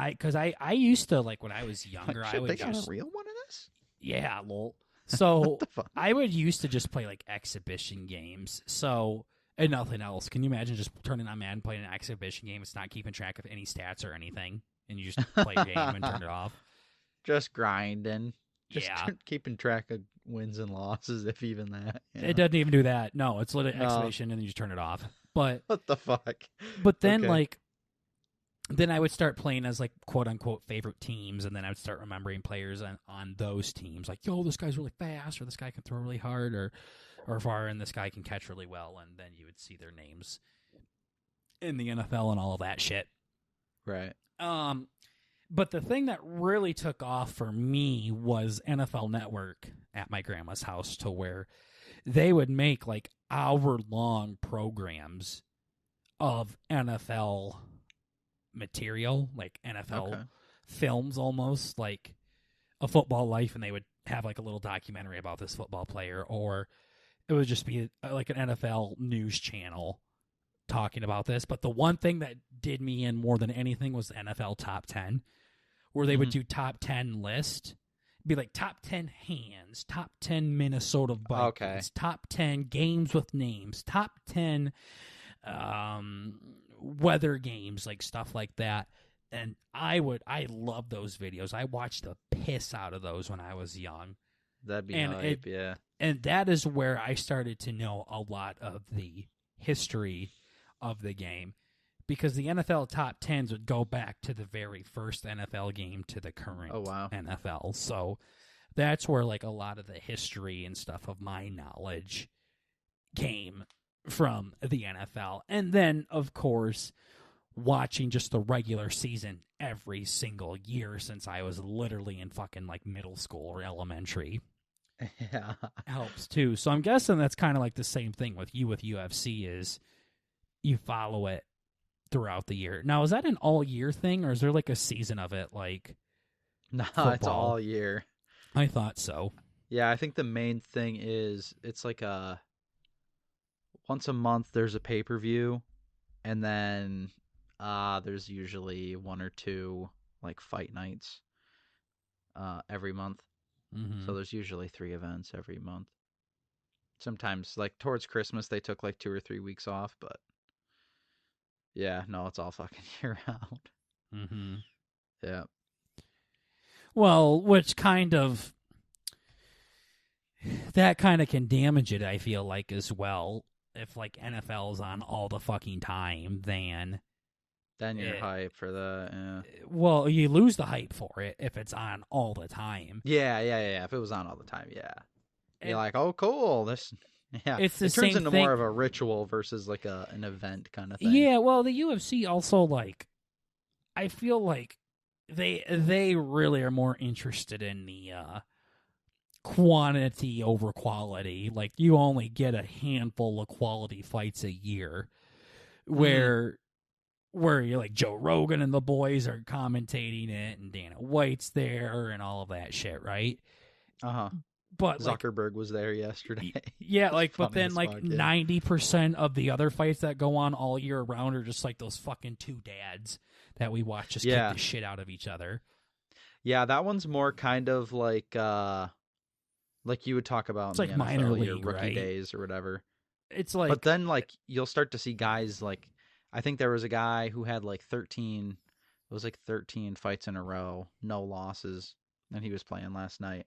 because I used to, like, when I was like younger, I shit, would they got just, a real one of this. yeah, lol. What So the fuck? I would used to just play, like, exhibition games. So, and nothing else. Can you imagine just turning on Madden, playing an exhibition game? It's not keeping track of any stats or anything, and you just play your game and turn it off. Just grinding, just Yeah. keeping track of wins and losses, if even that. Yeah. It doesn't even do that. No, it's literally No. exhibition, and then you just turn it off. But What the fuck? then Okay. like then I would start playing as, like, quote unquote favorite teams, and then I would start remembering players on those teams, like, yo, this guy's really fast, or this guy can throw really hard or far, and this guy can catch really well, and then you would see their names in the NFL and all of that shit. Right. But the thing that really took off for me was NFL Network at my grandma's house, to where they would make, like, hour-long programs of NFL material, like NFL Okay. films, almost like A Football Life, and they would have, like, a little documentary about this football player, or it would just be like an NFL news channel talking about this. But the one thing that did me in more than anything was the NFL Top 10, where they would do top 10 list. It'd be like top 10 hands, top 10 Minnesota Vikings, Okay. top 10 games with names, top 10 weather games, like stuff like that. And I love those videos. I watched the piss out of those when I was young. That'd be And hype. Yeah. And that is where I started to know a lot of the history of the game, because the NFL top 10s would go back to the very first NFL game to the current Oh wow. NFL. So that's where, like, a lot of the history and stuff of my knowledge came from the NFL. And then, of course, watching just the regular season every single year since I was literally in fucking, like, middle school or elementary Yeah. helps too. So I'm guessing that's kind of like the same thing with you with UFC, is you follow it throughout the year. Now, is that an all year thing, or is there, like, a season of it, like Nah, it's football? all year. I thought so. Yeah, I think the main thing is it's like once a month there's a pay-per-view, and then there's usually one or two like fight nights every month. Mm-hmm. So there's usually 3 events every month. Sometimes, like, towards Christmas they took like 2 or 3 weeks off, but yeah, no, it's all fucking year round. Mm-hmm. Yeah. Well, which kind of that kind of can damage it, I feel like, as well. If, like, NFL's on all the fucking time, then Then you're hyped for that. Yeah. well, you lose the hype for it if it's on all the time. Yeah. If it was on all the time, yeah. And You're like, oh, cool. This, yeah. it's the It turns same into thing. more of a ritual versus like an event kind of thing. Yeah, well, the UFC also, like, I feel like they really are more interested in the quantity over quality. Like, you only get a handful of quality fights a year, where you're like Joe Rogan and the boys are commentating it, and Dana White's there, and all of that shit, right? But like, Zuckerberg was there yesterday. yeah, like, but Funny then as like fuck, yeah. 90% of the other fights that go on all year round are just like those fucking two dads that we watch just kick Yeah. the shit out of each other. Yeah, that one's more kind of like you would talk about It's in the like minor NFL, your league, rookie right? days or whatever. It's But like, then like you'll start to see guys like I think there was a guy who had like 13 it was like 13 fights in a row, no losses, and he was playing last night.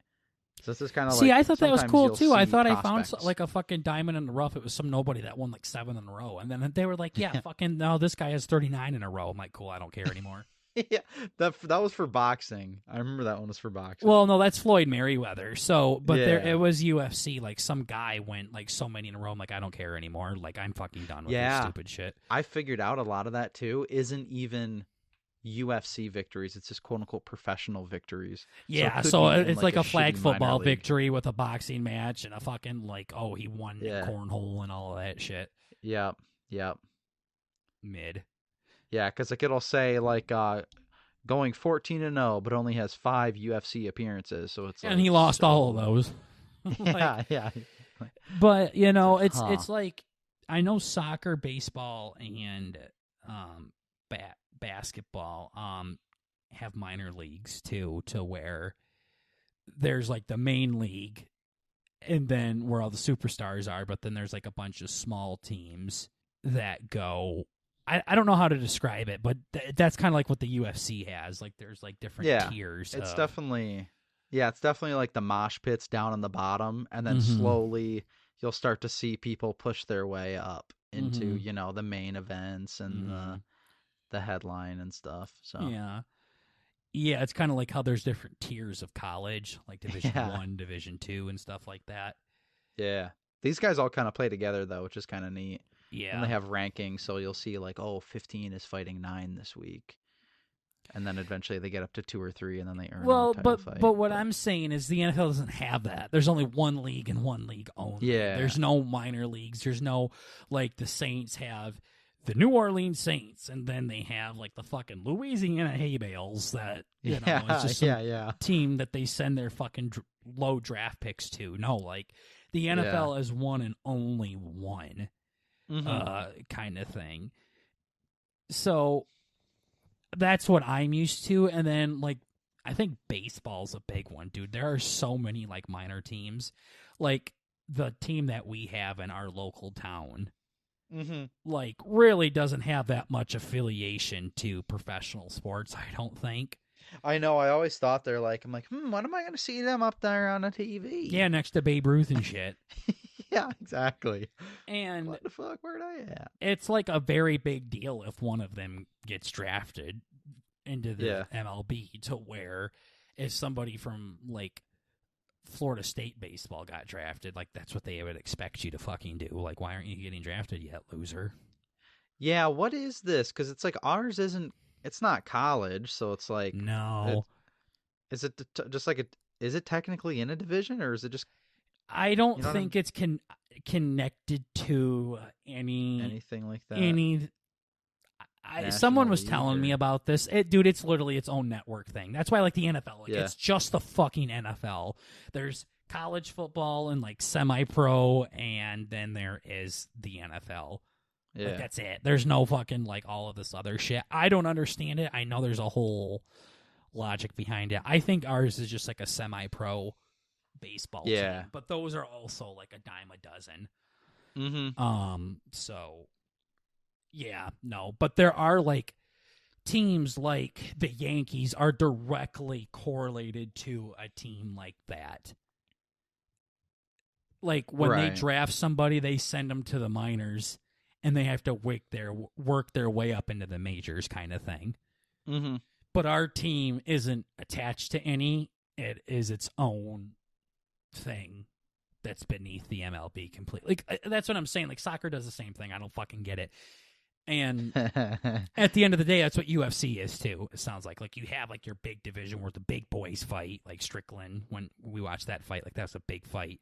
So this is kind of see, like I thought that was sometimes cool you'll too. I see thought I found prospects. like a fucking diamond in the rough. It was some nobody that won like 7 in a row, and then they were like, "Yeah, fucking no, this guy has 39 in a row." I'm like, "Cool, I don't care anymore." Yeah, that was for boxing. I remember that one was for boxing. Well, no, that's Floyd Mayweather. So, but there it Yeah. was UFC. Like some guy went like so many in a row. I'm like, I don't care anymore. Like I'm fucking done with this Yeah. stupid shit. I figured out a lot of that too isn't even UFC victories. It's just quote unquote professional victories. So it Yeah, could so be in it's like a a flag shitty minor football league. victory with a boxing match and a fucking like, oh, he won Yeah. cornhole and all of that shit. Yep. Yep. Mid. Yeah, because like it'll say like going 14-0, but only has 5 UFC appearances. So it's And like he lost all of those. Like, yeah, yeah. but you It's know, like, it's huh. it's like I know soccer, baseball, and basketball have minor leagues too, to where there's like the main league, and then where all the superstars are, but then there's like a bunch of small teams that go. I don't know how to describe it, but that's kind of like what the UFC has. Like there's like different Yeah. tiers. It's of, definitely yeah, it's definitely like the mosh pits down in the bottom, and then mm-hmm, slowly you'll start to see people push their way up into, mm-hmm, the main events and mm-hmm. the headline and stuff. So Yeah. Yeah, it's kind of like how there's different tiers of college, like Division yeah. 1, Division 2 and stuff like that. Yeah. These guys all kind of play together though, which is kind of neat. And they Yeah. have rankings, so you'll see like, oh, 15 is fighting 9 this week. And then eventually they get up to 2 or 3 and then they earn a Well, title but fight. but what I'm saying is the NFL doesn't have that. There's only one league and one league only. Yeah. There's no minor leagues. There's no like the Saints have the New Orleans Saints, and then they have like the fucking Louisiana Hay Bales that you know is just some yeah. team that they send their fucking low draft picks to. No, like the NFL is one and only one kind of thing. So that's what I'm used to. And then, like, I think baseball's a big one, dude. There are so many, like, minor teams. Like, the team that we have in our local town, like, really doesn't have that much affiliation to professional sports, I don't think. I know. I always thought they're like, I'm like, when am I going to see them up there on the TV? Yeah, next to Babe Ruth and shit. Yeah, exactly. And what the fuck? Where'd I at? it's like a very big deal if one of them gets drafted into the Yeah. MLB, to where if somebody from like Florida State baseball got drafted, like that's what they would expect you to fucking do. Like, why aren't you getting drafted yet, loser? Yeah, what is this? Because it's like ours isn't. It's not college, so it's like. No, Is it just like a? Is it technically in a division, or is it just I don't you know what think it's connected to anything like that? any. National Someone was League telling me or- about this. Dude, it's literally its own network thing. That's why I like the NFL. Like, Yeah. it's just the fucking NFL. There's college football and like semi-pro, and then there is the NFL. Yeah. Like, that's it. There's no fucking like all of this other shit. I don't understand it. I know there's a whole logic behind it. I think ours is just like a semi-pro baseball Yeah. team, but those are also like a dime a dozen. So yeah, no, but there are like teams like the Yankees are directly correlated to a team like that. Like when they Right. draft somebody, they send them to the minors, and they have to work their way up into the majors, kind of thing. But our team isn't attached to any; it is its own thing that's beneath the MLB completely. Like, that's what I'm saying. Like, soccer does the same thing. I don't fucking get it. And at the end of the day, that's what UFC is too. It sounds like you have like your big division where the big boys fight, like Strickland. When we watched that fight, like that's a big fight.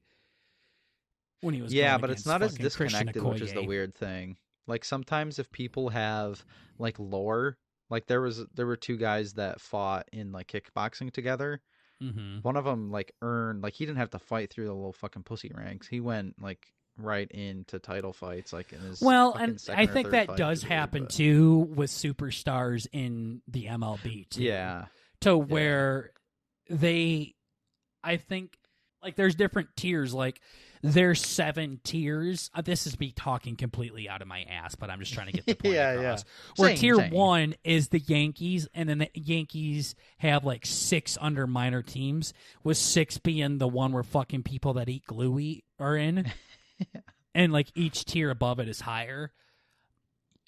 When he was but it's not as disconnected, which is the Okoye. weird thing. Like sometimes if people have like lore, like there were 2 guys that fought in like kickboxing together. Mm-hmm. One of them like earned like he didn't have to fight through the little fucking pussy ranks. He went like right into title fights, like in his Well, fucking and I second or think third that fight, which does is weird, happen but too with superstars in the MLB too, yeah, to yeah, where they, I think, like there's different tiers. Like there's 7 tiers. This is me talking completely out of my ass, but I'm just trying to get the point yeah, yeah. across. Where Same, tier same. 1 is the Yankees, and then the Yankees have like 6 under minor teams, with 6 being the one where fucking people that eat glue are in, and like each tier above it is higher.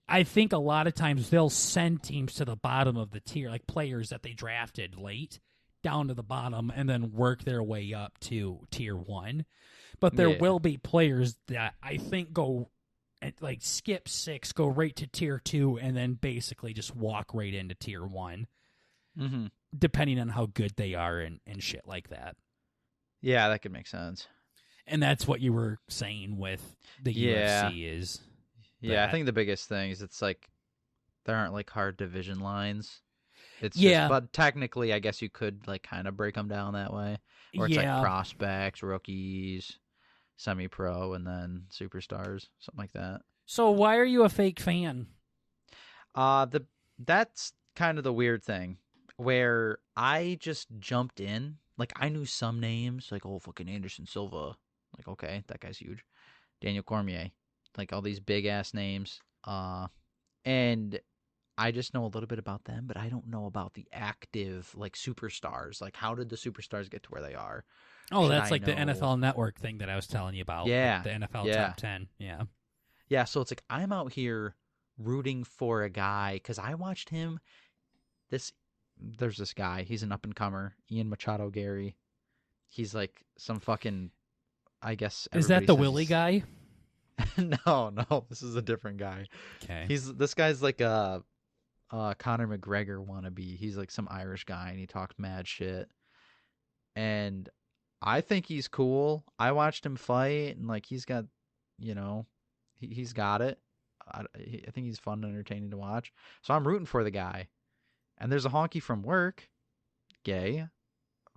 I think a lot of times they'll send teams to the bottom of the tier, like players that they drafted late, down to the bottom, and then work their way up to tier 1. But there Yeah. will be players that I think go like skip 6, go right to tier 2, and then basically just walk right into tier 1, Mm-hmm. depending on how good they are and shit like that. Yeah, that could make sense. And that's what you were saying with the Yeah, UFC is yeah. I that. think the biggest thing is it's like there aren't like hard division lines. It's just, Yeah, but technically, I guess you could like kind of break them down that way, or it's like yeah. prospects, rookies, semi-pro, and then superstars, something like that. So why are you a fake fan? The That's kind of the weird thing where I just jumped in. Like I knew some names, like oh fucking Anderson Silva, like okay that guy's huge. Daniel Cormier, like all these big ass names. And I just know a little bit about them, but I don't know about the active like superstars. Like how did the superstars get to where they are? Oh, Should that's I like the know? NFL Network thing that I was telling you about, like Yeah, the NFL yeah, top 10. Yeah. yeah. So it's like I'm out here rooting for a guy because I watched him. This There's this guy. He's an up and comer, Ian Machado Gary. He's like some fucking. I guess Is that everybody the says Willie he's. guy? No, no, this is a different guy. Okay. This guy's like a Conor McGregor wannabe. He's like some Irish guy, and he talks mad shit. And I think he's cool. I watched him fight, and like he's got, you know, he's got it. I think he's fun and entertaining to watch. So I'm rooting for the guy. And there's a honky from work, gay,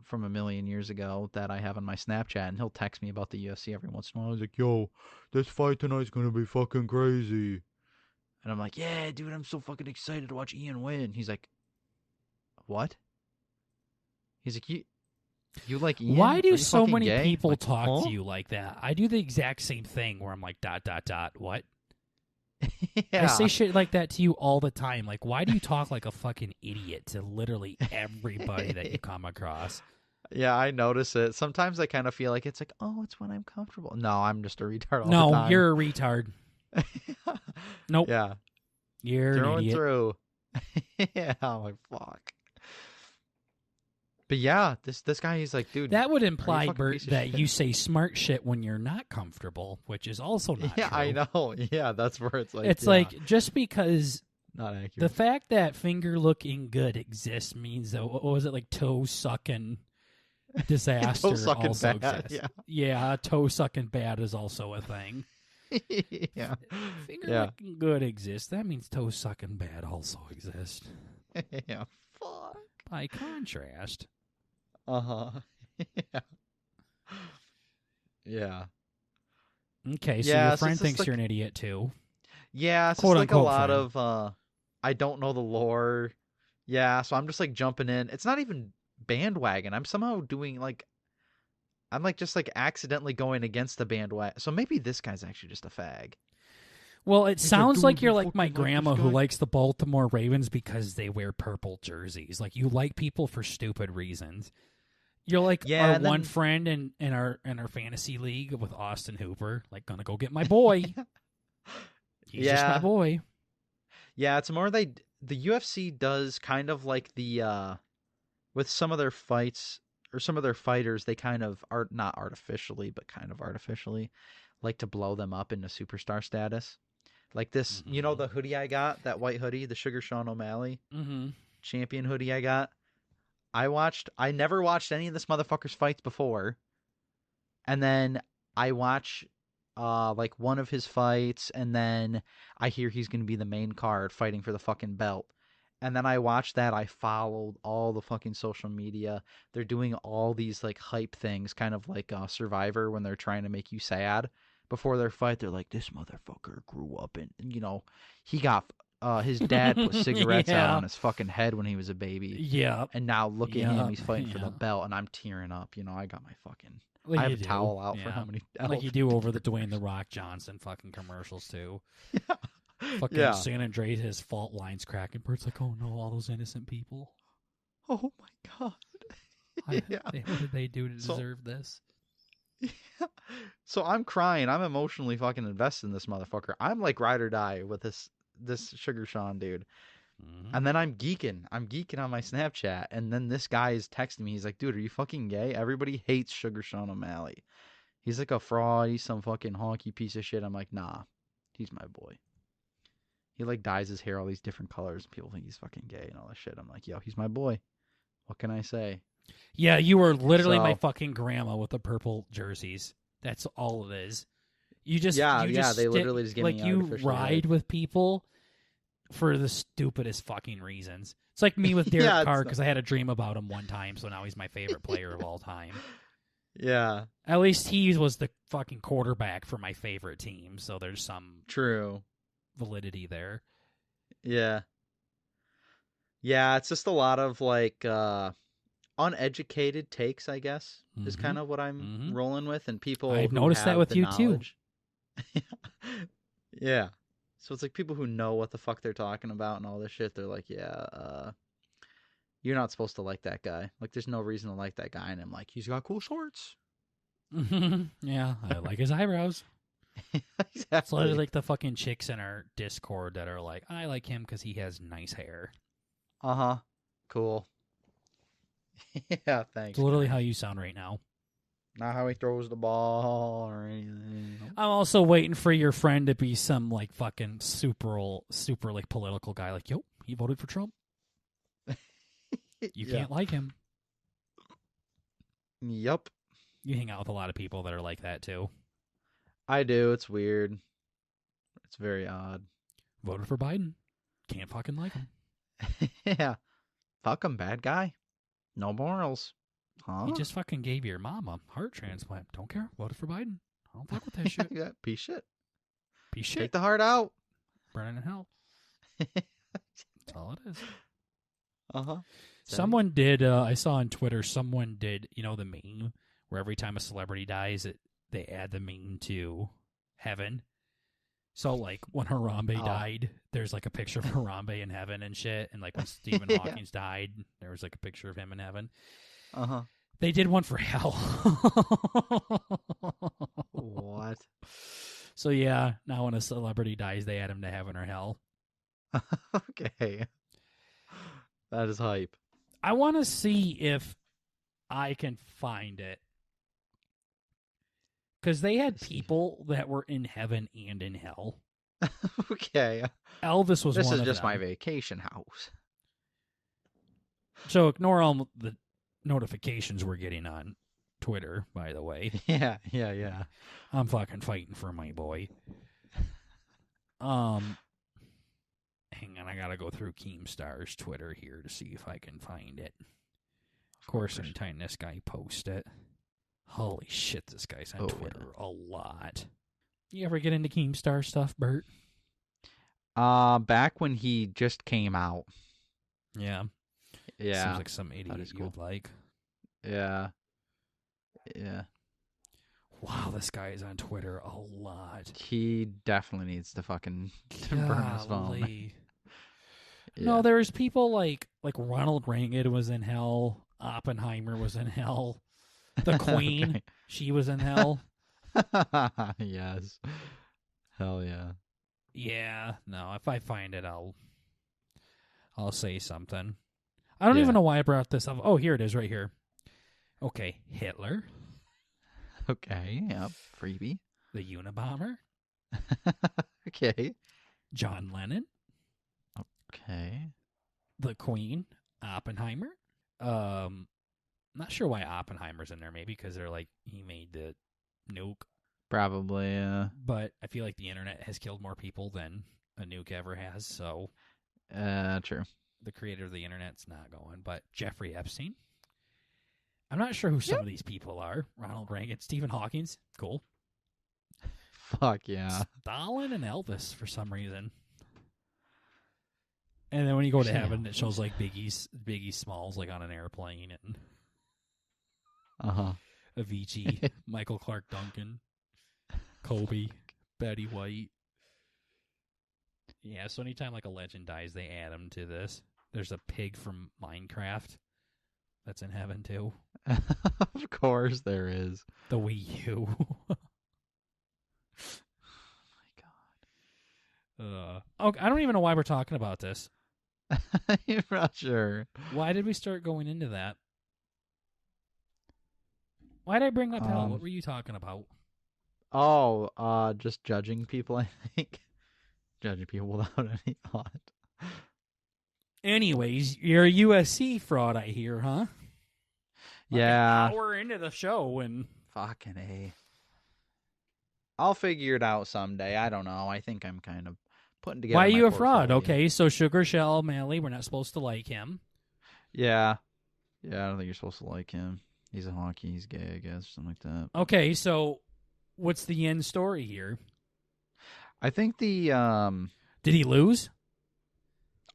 from a million years ago that I have on my Snapchat, and he'll text me about the UFC every once in a while. He's like, "Yo, this fight tonight's gonna be fucking crazy." And I'm like, "Yeah, dude, I'm so fucking excited to watch Ian win." He's like, "What?" He's like, "You like Why Ian? Are do you so fucking many gay?" I'm people like, talk huh? to you like that? I do the exact same thing where I'm like, dot, dot, dot, what? I say Yeah, shit like that to you all the time. Like, why do you talk like a fucking idiot to literally everybody that you come across? yeah. I notice it. Sometimes I kind of feel like it's like, oh, it's when I'm comfortable. No, I'm just a retard all the No, time. you're a retard. Nope, Yeah, you're an through and idiot. through. Yeah, I'm like fuck. But yeah, this guy, he's like, dude, That would are you a imply, fucking Bert, piece of that shit? you say smart shit when you're not comfortable, which is also not Yeah, I true. know. Yeah, that's where it's like, It's yeah, like just because not the accurate. fact that finger looking good exists means that what was it, like toe sucking Toe disaster sucking also bad. exists. Yeah. Yeah, toe sucking bad is also a thing. Yeah. Finger Yeah. licking good exists. That means toe sucking bad also exists. Yeah. Fuck. By contrast, Uh-huh. Yeah. Yeah. okay, so your Yeah, so friend it's just thinks you're like an idiot too, yeah, it's just quote like a unquote lot friend. of I don't know the lore. Yeah, so I'm just like jumping in. It's not even bandwagon. I'm somehow doing like I'm like just like accidentally going against the bandwagon. So maybe this guy's actually just a fag. Well, it He's like, sounds like dude, you're you like my fucking like this grandma who guy? likes the Baltimore Ravens because they wear purple jerseys. Like you like people for stupid reasons. You're like our Yeah, and one then friend in our fantasy league with Austin Hooper. Like gonna go get my boy. He's just my yeah, boy. yeah, it's more the UFC does kind of like the with some of their fights or some of their fighters, they kind of are not artificially, but kind of artificially like to blow them up into superstar status. Like this, Mm-hmm. the hoodie I got, that white hoodie, the Sugar Sean O'Malley Mm-hmm. champion hoodie I got. I never watched any of this motherfucker's fights before. And then I watch like one of his fights, and then I hear he's going to be the main card fighting for the fucking belt. And then I watched that. I followed all the fucking social media. They're doing all these like hype things, kind of like Survivor when they're trying to make you sad. before their fight, they're like, this motherfucker grew up and he got his dad put cigarettes out Yeah. on his fucking head when he was a baby, Yeah. and now look at him, Yeah. he's fighting for the Yeah. belt, and I'm tearing up. I got my fucking, Like I have you a do. towel out for Yeah. how many Like you do over the years. Dwayne the Rock Johnson fucking commercials too. Yeah, Fucking yeah. San Andreas has fault lines cracking. Bert's like, oh no, all those innocent people. Oh my god. Yeah. What did they do to So deserve this? So I'm crying. I'm emotionally fucking invested in this motherfucker. I'm like ride or die with this Sugar Sean dude. Mm-hmm. And then I'm geeking. I'm geeking on my Snapchat. And then this guy is texting me. He's like, dude, are you fucking gay? Everybody hates Sugar Sean O'Malley. He's like a fraud. He's some fucking honky piece of shit. I'm like, nah, he's my boy. He like dyes his hair all these different colors. People think he's fucking gay and all this shit. I'm like, yo, he's my boy. What can I say? Yeah, you were literally my So fucking grandma with the purple jerseys. That's all it is. You just yeah, you yeah, just they literally just give like me you artificially ride red. with people for the stupidest fucking reasons. It's like me with Derek Yeah, Carr it's because I had a dream about him one time, so now he's my favorite player of all time. yeah, At least he was the fucking quarterback for my favorite team, so there's some true. validity there. Yeah. Yeah, it's just a lot of like uneducated takes, I guess, is Mm-hmm. kind of what I'm Mm-hmm. rolling with, and people I've who noticed that have with the you too. knowledge. Yeah. So it's like people who know what the fuck they're talking about and all this shit, they're like, yeah, you're not supposed to like that guy. Like there's no reason to like that guy, and I'm like, he's got cool shorts. Yeah, I like his eyebrows. It's literally Exactly. like the fucking chicks in our Discord that are like, I like him because he has nice hair. Uh-huh. Cool. Yeah, It's thanks, literally guys. how you sound right now. Not how he throws the ball or anything. I'm also waiting for your friend to be some like fucking super like political guy. Like, yo, he voted for Trump. You Yeah. can't like him. Yup. You hang out with a lot of people that are like that too. I do. It's weird. It's very odd. Voted for Biden. Can't fucking like him. Yeah. Fuck him, bad guy. No morals. Huh? He just fucking gave your mom a heart transplant. Don't care. Voted for Biden. I don't fuck with that shit. Yeah, piece shit. Piece Take shit. the heart out. Burning in hell. That's all it is. Uh-huh. Someone did, I saw on Twitter, someone did, the meme where every time a celebrity dies, they add the meme to heaven. So, like, when Harambe died, there's, like, a picture of Harambe in heaven and shit. And, like, when Stephen Yeah. Hawking died, there was, like, a picture of him in heaven. Uh-huh. They did one for hell. What? So, yeah, now when a celebrity dies, they add him to heaven or hell. Okay. That is hype. I want to see if I can find it. Because they had people that were in heaven and in hell. Okay. Elvis was This one is of just them. my vacation house. So ignore all the notifications we're getting on Twitter, by the way. Yeah, yeah, yeah. I'm fucking fighting for my boy. Hang on, I gotta go through Keemstar's Twitter here to see if I can find it. Of course, anytime this guy posts it. Holy shit, this guy's on Twitter a lot. You ever get into Keemstar stuff, Bert? Back when he just came out. Yeah. Yeah. Seems like some idiot you would like. Yeah. Yeah. Wow, this guy is on Twitter a lot. He definitely needs to fucking burn his phone. Yeah. No, there's people like Ronald Reagan was in hell. Oppenheimer was in hell. The Queen, Okay. she was in hell. Yes. Hell yeah. Yeah, no, if I find it, I'll say something. I don't even know why I brought this up. Oh, here it is right here. Okay, Hitler. Okay, yep. Freebie. The Unabomber. Okay. John Lennon. Okay. The Queen. Oppenheimer. Not sure why Oppenheimer's in there. Maybe because they're like, he made the nuke. Probably, yeah. But I feel like the internet has killed more people than a nuke ever has, so True. the creator of the internet's not going. But Jeffrey Epstein. I'm not sure who some of these people are. Ronald Reagan, Stephen Hawking. Cool. Fuck yeah. Stalin and Elvis for some reason. And then when you go to heaven, it shows like Biggie Smalls like on an airplane and Uh-huh. Avicii, Michael Clark Duncan, Kobe, Betty White. Yeah, so anytime like a legend dies, they add him to this. There's a pig from Minecraft that's in heaven too. Of course there is. The Wii U. Okay, I don't even know why we're talking about this. I'm not sure. Why did we start going into that? Why did I bring up hell? What were you talking about? Just judging people, I think. Judging people without any thought. Anyways, you're a USC fraud, I hear, huh? Yeah. Like an hour into the show and... Fucking A. I'll figure it out someday. I don't know. I think I'm kind of putting together Why are my you a fraud? portfolio. Okay, so Sugar Shell Mally, we're not supposed to like him. Yeah. Yeah, I don't think you're supposed to like him. He's a honky. He's gay, I guess, or something like that. Okay, so what's the end story here? I think the Did he lose?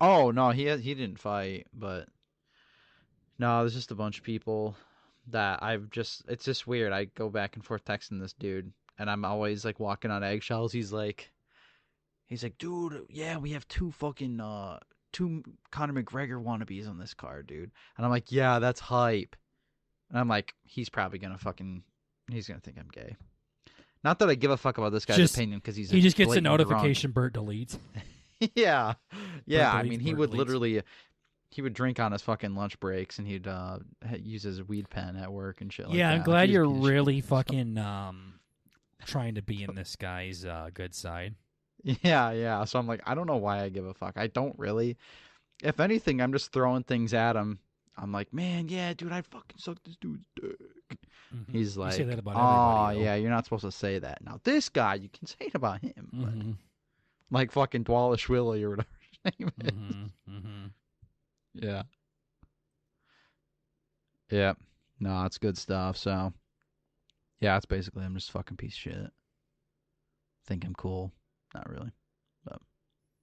Oh no, he didn't fight, but no, there's just a bunch of people that it's just weird. I go back and forth texting this dude, and I'm always like walking on eggshells. He's like, dude, yeah, we have two Conor McGregor wannabes on this card, dude. And I'm like, yeah, that's hype. And I'm like, he's probably gonna think I'm gay. Not that I give a fuck about this guy's opinion because he just gets a notification. Bert deletes. Yeah. I mean, he would deletes. literally, he would drink on his fucking lunch breaks, and he'd use his weed pen at work and shit like that. Yeah, I'm glad you're really fucking trying to be in this guy's good side. Yeah. So I'm like, I don't know why I give a fuck. I don't really. If anything, I'm just throwing things at him. I'm like, man, yeah, dude, I fucking suck this dude's dick. Mm-hmm. He's like, oh, yeah, you're not supposed to say that. Now, this guy, you can say it about him. Mm-hmm. But, like fucking Dwalishvili or whatever his name is. Mm-hmm. Yeah. Yeah. No, it's good stuff. So, yeah, it's basically I'm just a fucking piece of shit. Think I'm cool. Not really. But,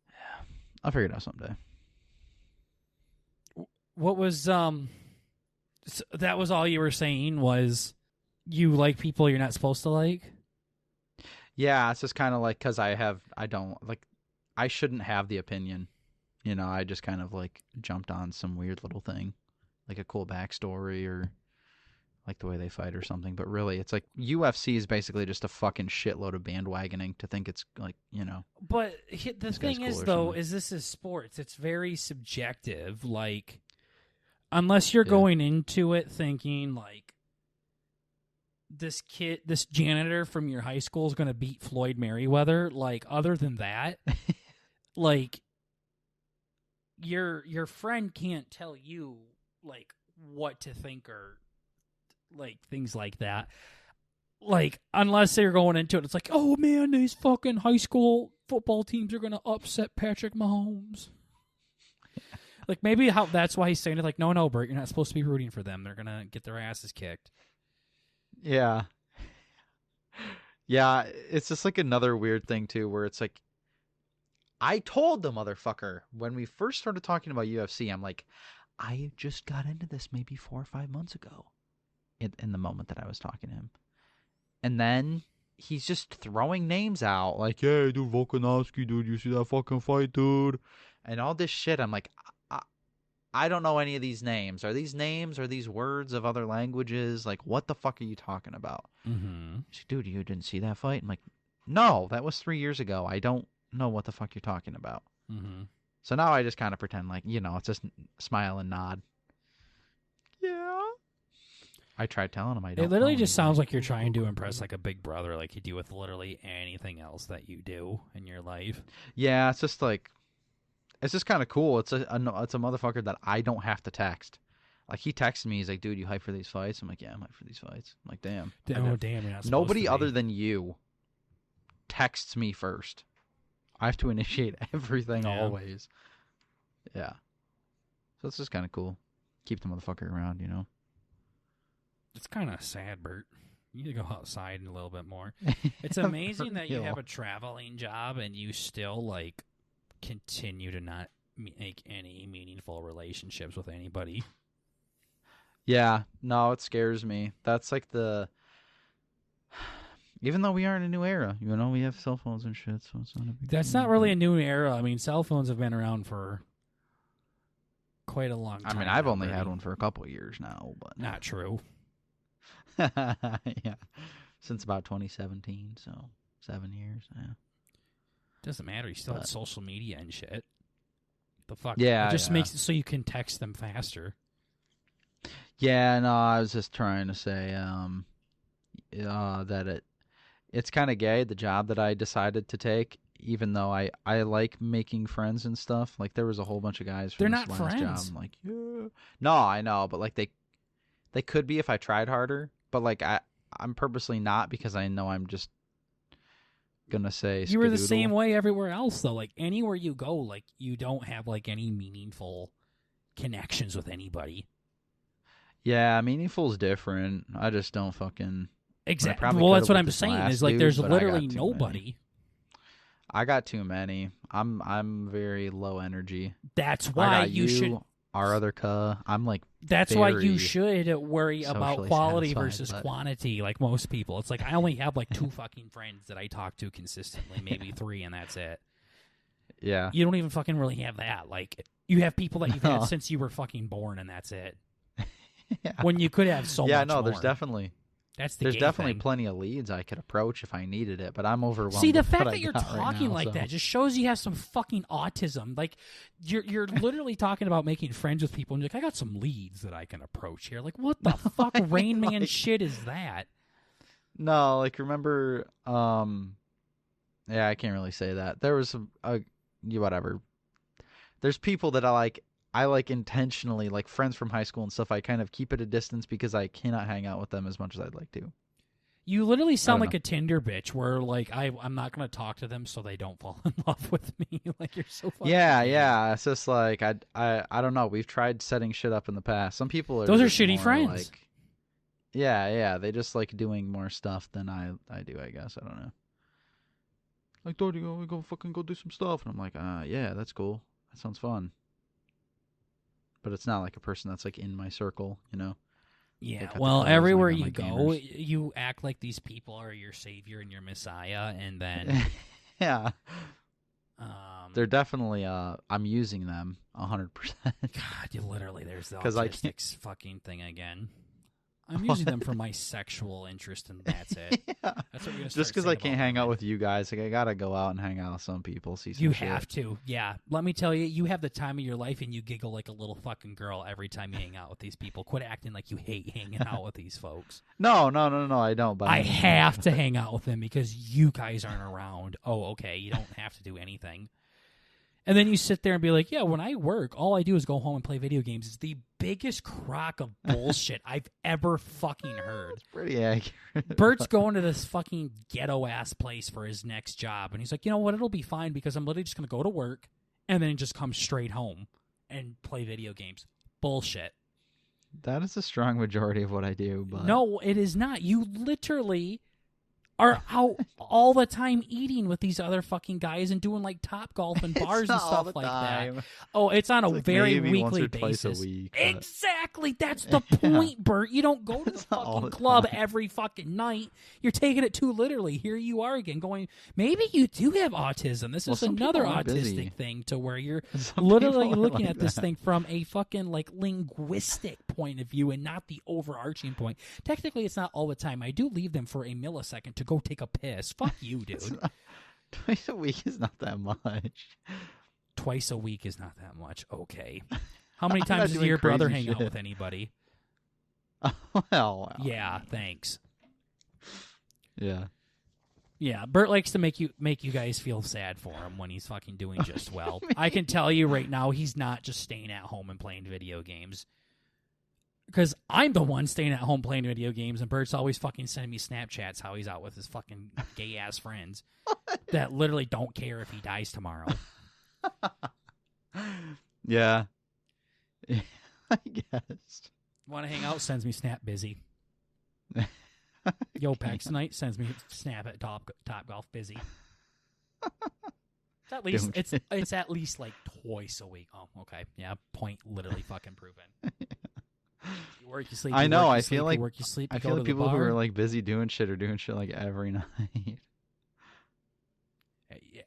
yeah. I'll figure it out someday. What was that was all you were saying was you like people you're not supposed to like? Yeah, it's just kind of like because I shouldn't have the opinion. You know, I just kind of like jumped on some weird little thing, like a cool backstory or like the way they fight or something. But really, it's like UFC is basically just a fucking shitload of bandwagoning to think it's like, you know. But the thing is, though, is this is sports. It's very subjective. Like, unless you're going into it thinking like this janitor from your high school is going to beat Floyd Mayweather. Like, other than that, like your friend can't tell you like what to think or like things like that. Like, unless they're going into it, it's like, oh man, these fucking high school football teams are going to upset Patrick Mahomes. Like, maybe that's why he's saying it. Like, no, Bert, you're not supposed to be rooting for them. They're gonna get their asses kicked. Yeah. Yeah, it's just like another weird thing too, where it's like, I told the motherfucker when we first started talking about UFC, I'm like, I just got into this maybe 4 or 5 months ago. In the moment that I was talking to him, and then he's just throwing names out like, "Hey, dude, Volkanovski, dude, you see that fucking fight, dude?" And all this shit. I'm like, I don't know any of these names. Are these names? Are these words of other languages? Like, what the fuck are you talking about? Mm-hmm. He's like, dude, you didn't see that fight? I'm like, no, that was 3 years ago. I don't know what the fuck you're talking about. Mm-hmm. So now I just kind of pretend like, you know, it's just smile and nod. Yeah. I tried telling him I don't. It literally just sounds like you're trying to impress like a big brother, like you do with literally anything else that you do in your life. Yeah, it's just like, it's just kind of cool. It's a motherfucker that I don't have to text. Like, he texted me, he's like, dude, you hyped for these fights? I'm like, yeah, I'm hyped for these fights. I'm like, damn. Oh, damn, you're not supposed Nobody to be. other than you texts me first. I have to initiate everything always. Yeah. So it's just kind of cool. Keep the motherfucker around, you know? It's kind of sad, Bert. You need to go outside a little bit more. It's amazing that you have a traveling job and you still like continue to not make any meaningful relationships with anybody. Yeah, no, it scares me. That's like even though we are in a new era, we have cell phones and shit, so it's not a big That's deal, not really but... a new era. I mean, cell phones have been around for quite a long time. I mean, I've now, only Bertie. had one for a couple of years now, but Not true. yeah, since about 2017, so 7 years. Yeah, Doesn't matter. You still have social media and shit. The fuck? Yeah, it just makes it so you can text them faster. Yeah, no, I was just trying to say that it's kind of gay, the job that I decided to take, even though I like making friends and stuff. Like, there was a whole bunch of guys from They're this not last job. friends. I'm like, yeah. No, I know, but like they could be if I tried harder. But like I'm purposely not, because I know I'm just gonna say You were the skadoodle. same way everywhere else, though. Like, anywhere you go, like, you don't have like any meaningful connections with anybody. Yeah, meaningful's different. I just don't fucking... Exactly. Well, that's what I'm saying. Is like, dude, there's but I got literally too nobody. many. I got too many. I'm very low energy. That's I why got you should. Our other I'm like... That's why you very should worry about socially quality satisfied, versus but- quantity, like most people. It's like, I only have like 2 fucking friends that I talk to consistently, maybe 3, and that's it. Yeah. You don't even fucking really have that. Like, you have people that you've had since you were fucking born, and that's it. Yeah. When you could have so much Yeah, no, more. there's definitely... That's the There's gay definitely thing. plenty of leads I could approach if I needed it, but I'm overwhelmed. See, the with fact what that I you're got right talking now, like so... that just shows you have some fucking autism. Like, you're literally talking about making friends with people, and you're like, I got some leads that I can approach here. Like, what the fuck I mean, Rain Man like... shit is that? No, like, remember, yeah, I can't really say that. There was whatever. There's people that I like intentionally, like friends from high school and stuff, I kind of keep at a distance because I cannot hang out with them as much as I'd like to. You literally sound like know. a Tinder bitch where, like, I'm not going to talk to them so they don't fall in love with me. Like, you're so fucking Yeah, gay. yeah. It's just like, I don't know. We've tried setting shit up in the past. Some people are Those are just shitty more friends. Like, yeah. They just like doing more stuff than I do, I guess. I don't know. Like, Daddy, we go fucking go do some stuff. And I'm like, yeah, that's cool. That sounds fun. But it's not like a person that's like in my circle, you know? Yeah, got the well, clothes and I everywhere got my you go, gamers. you act like these people are your savior and your messiah, and then Yeah. They're definitely, I'm using them 100%. God, you literally, there's the 'Cause I autistics fucking thing again. I'm using them for my sexual interest, and that's it. Yeah. That's what you're gonna Just start because saying I can't about hang out women. with you guys, like, I gotta go out and hang out with some people, see some You shit. have to, yeah. Let me tell you, you have the time of your life, and you giggle like a little fucking girl every time you hang out with these people. Quit acting like you hate hanging out with these folks. No, I don't. But I have to hang out with them because you guys aren't around. Oh, okay, you don't have to do anything. And then you sit there and be like, yeah, when I work, all I do is go home and play video games. It's the biggest crock of bullshit I've ever fucking heard. It's pretty accurate. Bert's going to this fucking ghetto-ass place for his next job. And he's like, you know what? It'll be fine because I'm literally just going to go to work and then just come straight home and play video games. Bullshit. That is a strong majority of what I do, but... No, it is not. You literally are out all the time eating with these other fucking guys and doing like Top Golf and bars and stuff like that. Oh, it's on a like very maybe once weekly or twice basis. a week, but... Exactly. That's the point, Bert. You don't go to the not all fucking the club time. every fucking night. You're taking it too literally. Here you are again going, maybe you do have autism. This Well, is some another people are busy. autistic thing to where you're Some literally people are looking like at this that. thing from a fucking like linguistic point of view and not the overarching point. Technically, it's not all the time. I do leave them for a millisecond to go take a piss. Fuck you, dude. Twice a week is not that much. Twice a week is not that much. Okay. How many I'm times not does doing your brother crazy hang out shit. with anybody? Well, Yeah, thanks. yeah. Yeah, Bert likes to make you guys feel sad for him when he's fucking doing just well. I can tell you right now, he's not just staying at home and playing video games. Because I'm the one staying at home playing video games, and Bert's always fucking sending me Snapchats how he's out with his fucking gay-ass friends that literally don't care if he dies tomorrow. Yeah. I guess. Want to hang out? Sends me Snap busy. Yo, Pex Night sends me snap at Top Golf busy. It's at least it's at least like twice a week. Oh, okay, yeah. Point literally fucking proven. You work, you sleep. I You know. work, you I sleep, feel like you work, you sleep. You I go feel to like the people who bar. are like busy doing shit are doing shit like every night.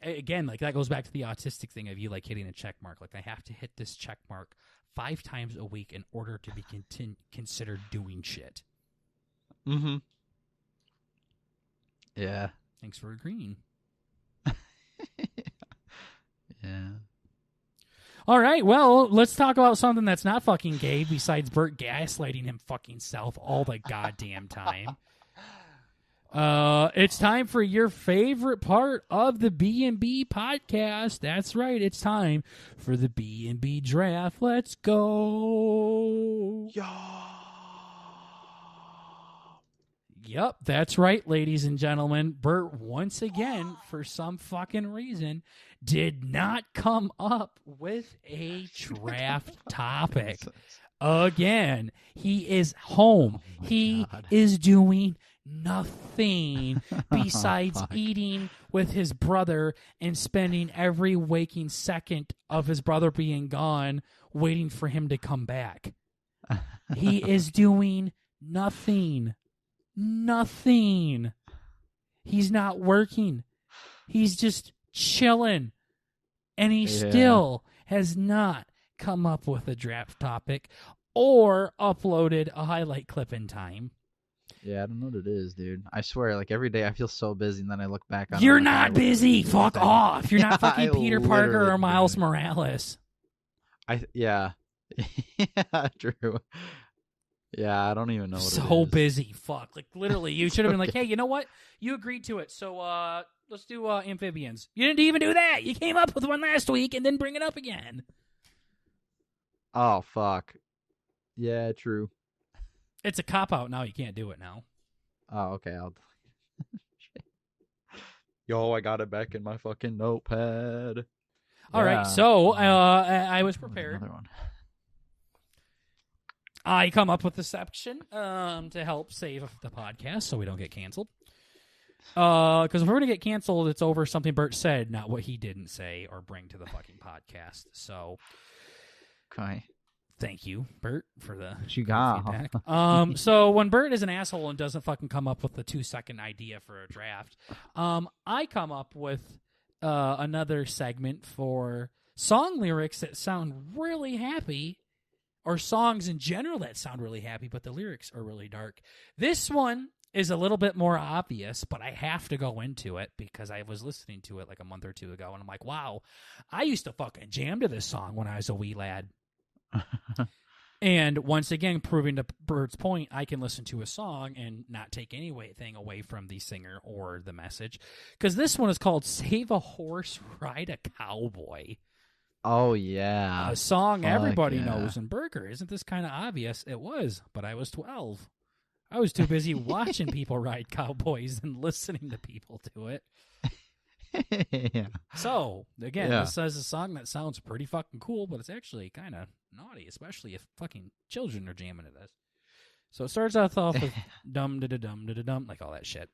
Again, like that goes back to the autistic thing of you like hitting a check mark. Like I have to hit this check mark 5 times a week in order to be considered doing shit. Mm-hmm. Yeah. Thanks for agreeing. Yeah. All right, well, let's talk about something that's not fucking gay besides Bert gaslighting him fucking self all the goddamn time. It's time for your favorite part of the B&B podcast. That's right, it's time for the B&B draft. Let's go. Yep, that's right, ladies and gentlemen. Bert, once again, for some fucking reason, did not come up with a draft topic. Again, he is home. He is doing nothing besides eating with his brother and spending every waking second of his brother being gone waiting for him to come back. He is doing nothing. Nothing. He's not working. He's just chilling. And he still has not come up with a draft topic or uploaded a highlight clip in time. Yeah, I don't know what it is, dude. I swear, like every day I feel so busy and then I look back on You're it, like, not busy. Fuck off. You're not fucking Peter Parker or Miles do. Morales. Yeah. Yeah, true. Yeah, I don't even know what it is. So busy. Fuck. Like, literally, you should have been like, hey, you know what? You agreed to it, so let's do amphibians. You didn't even do that. You came up with one last week and then bring it up again. Oh, fuck. Yeah, true. It's a cop-out now. You can't do it now. Oh, okay. Yo, I got it back in my fucking notepad. All right, so I was prepared. Another one. I come up with a section to help save the podcast so we don't get canceled. Because if we're going to get canceled, it's over something Bert said, not what he didn't say or bring to the fucking podcast. So, okay. Thank you, Bert, for the feedback. So when Bert is an asshole and doesn't fucking come up with the 2-second idea for a draft, I come up with another segment for song lyrics that sound really happy, or songs in general that sound really happy, but the lyrics are really dark. This one is a little bit more obvious, but I have to go into it because I was listening to it like a month or two ago, and I'm like, wow, I used to fucking jam to this song when I was a wee lad. And once again, proving to Bert's point, I can listen to a song and not take anything away from the singer or the message. Because this one is called Save a Horse, Ride a Cowboy. Oh, yeah. A song everybody knows in Burger. Isn't this kind of obvious? It was, but I was 12. I was too busy watching people ride cowboys than listening to people do it. Yeah. So, again, this is a song that sounds pretty fucking cool, but it's actually kind of naughty, especially if fucking children are jamming to this. So it starts off with dum da da dum da da dum, like all that shit.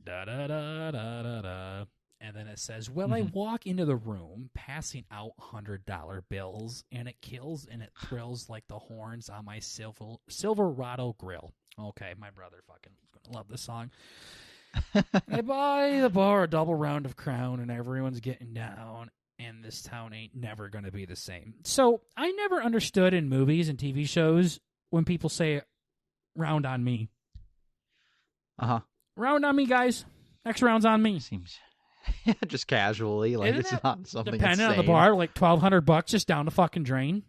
Da da da da da da. And then it says, well, I walk into the room passing out $100 bills, and it kills and it thrills like the horns on my Silverado grill. Okay, my brother fucking is going to love this song. I buy the bar a double round of Crown, and everyone's getting down, and this town ain't never going to be the same. So I never understood in movies and TV shows when people say, round on me. Uh-huh. Round on me, guys. Next round's on me. Seems just casually, like Isn't it's not something depending insane. on the bar, like $1,200 just down the fucking drain.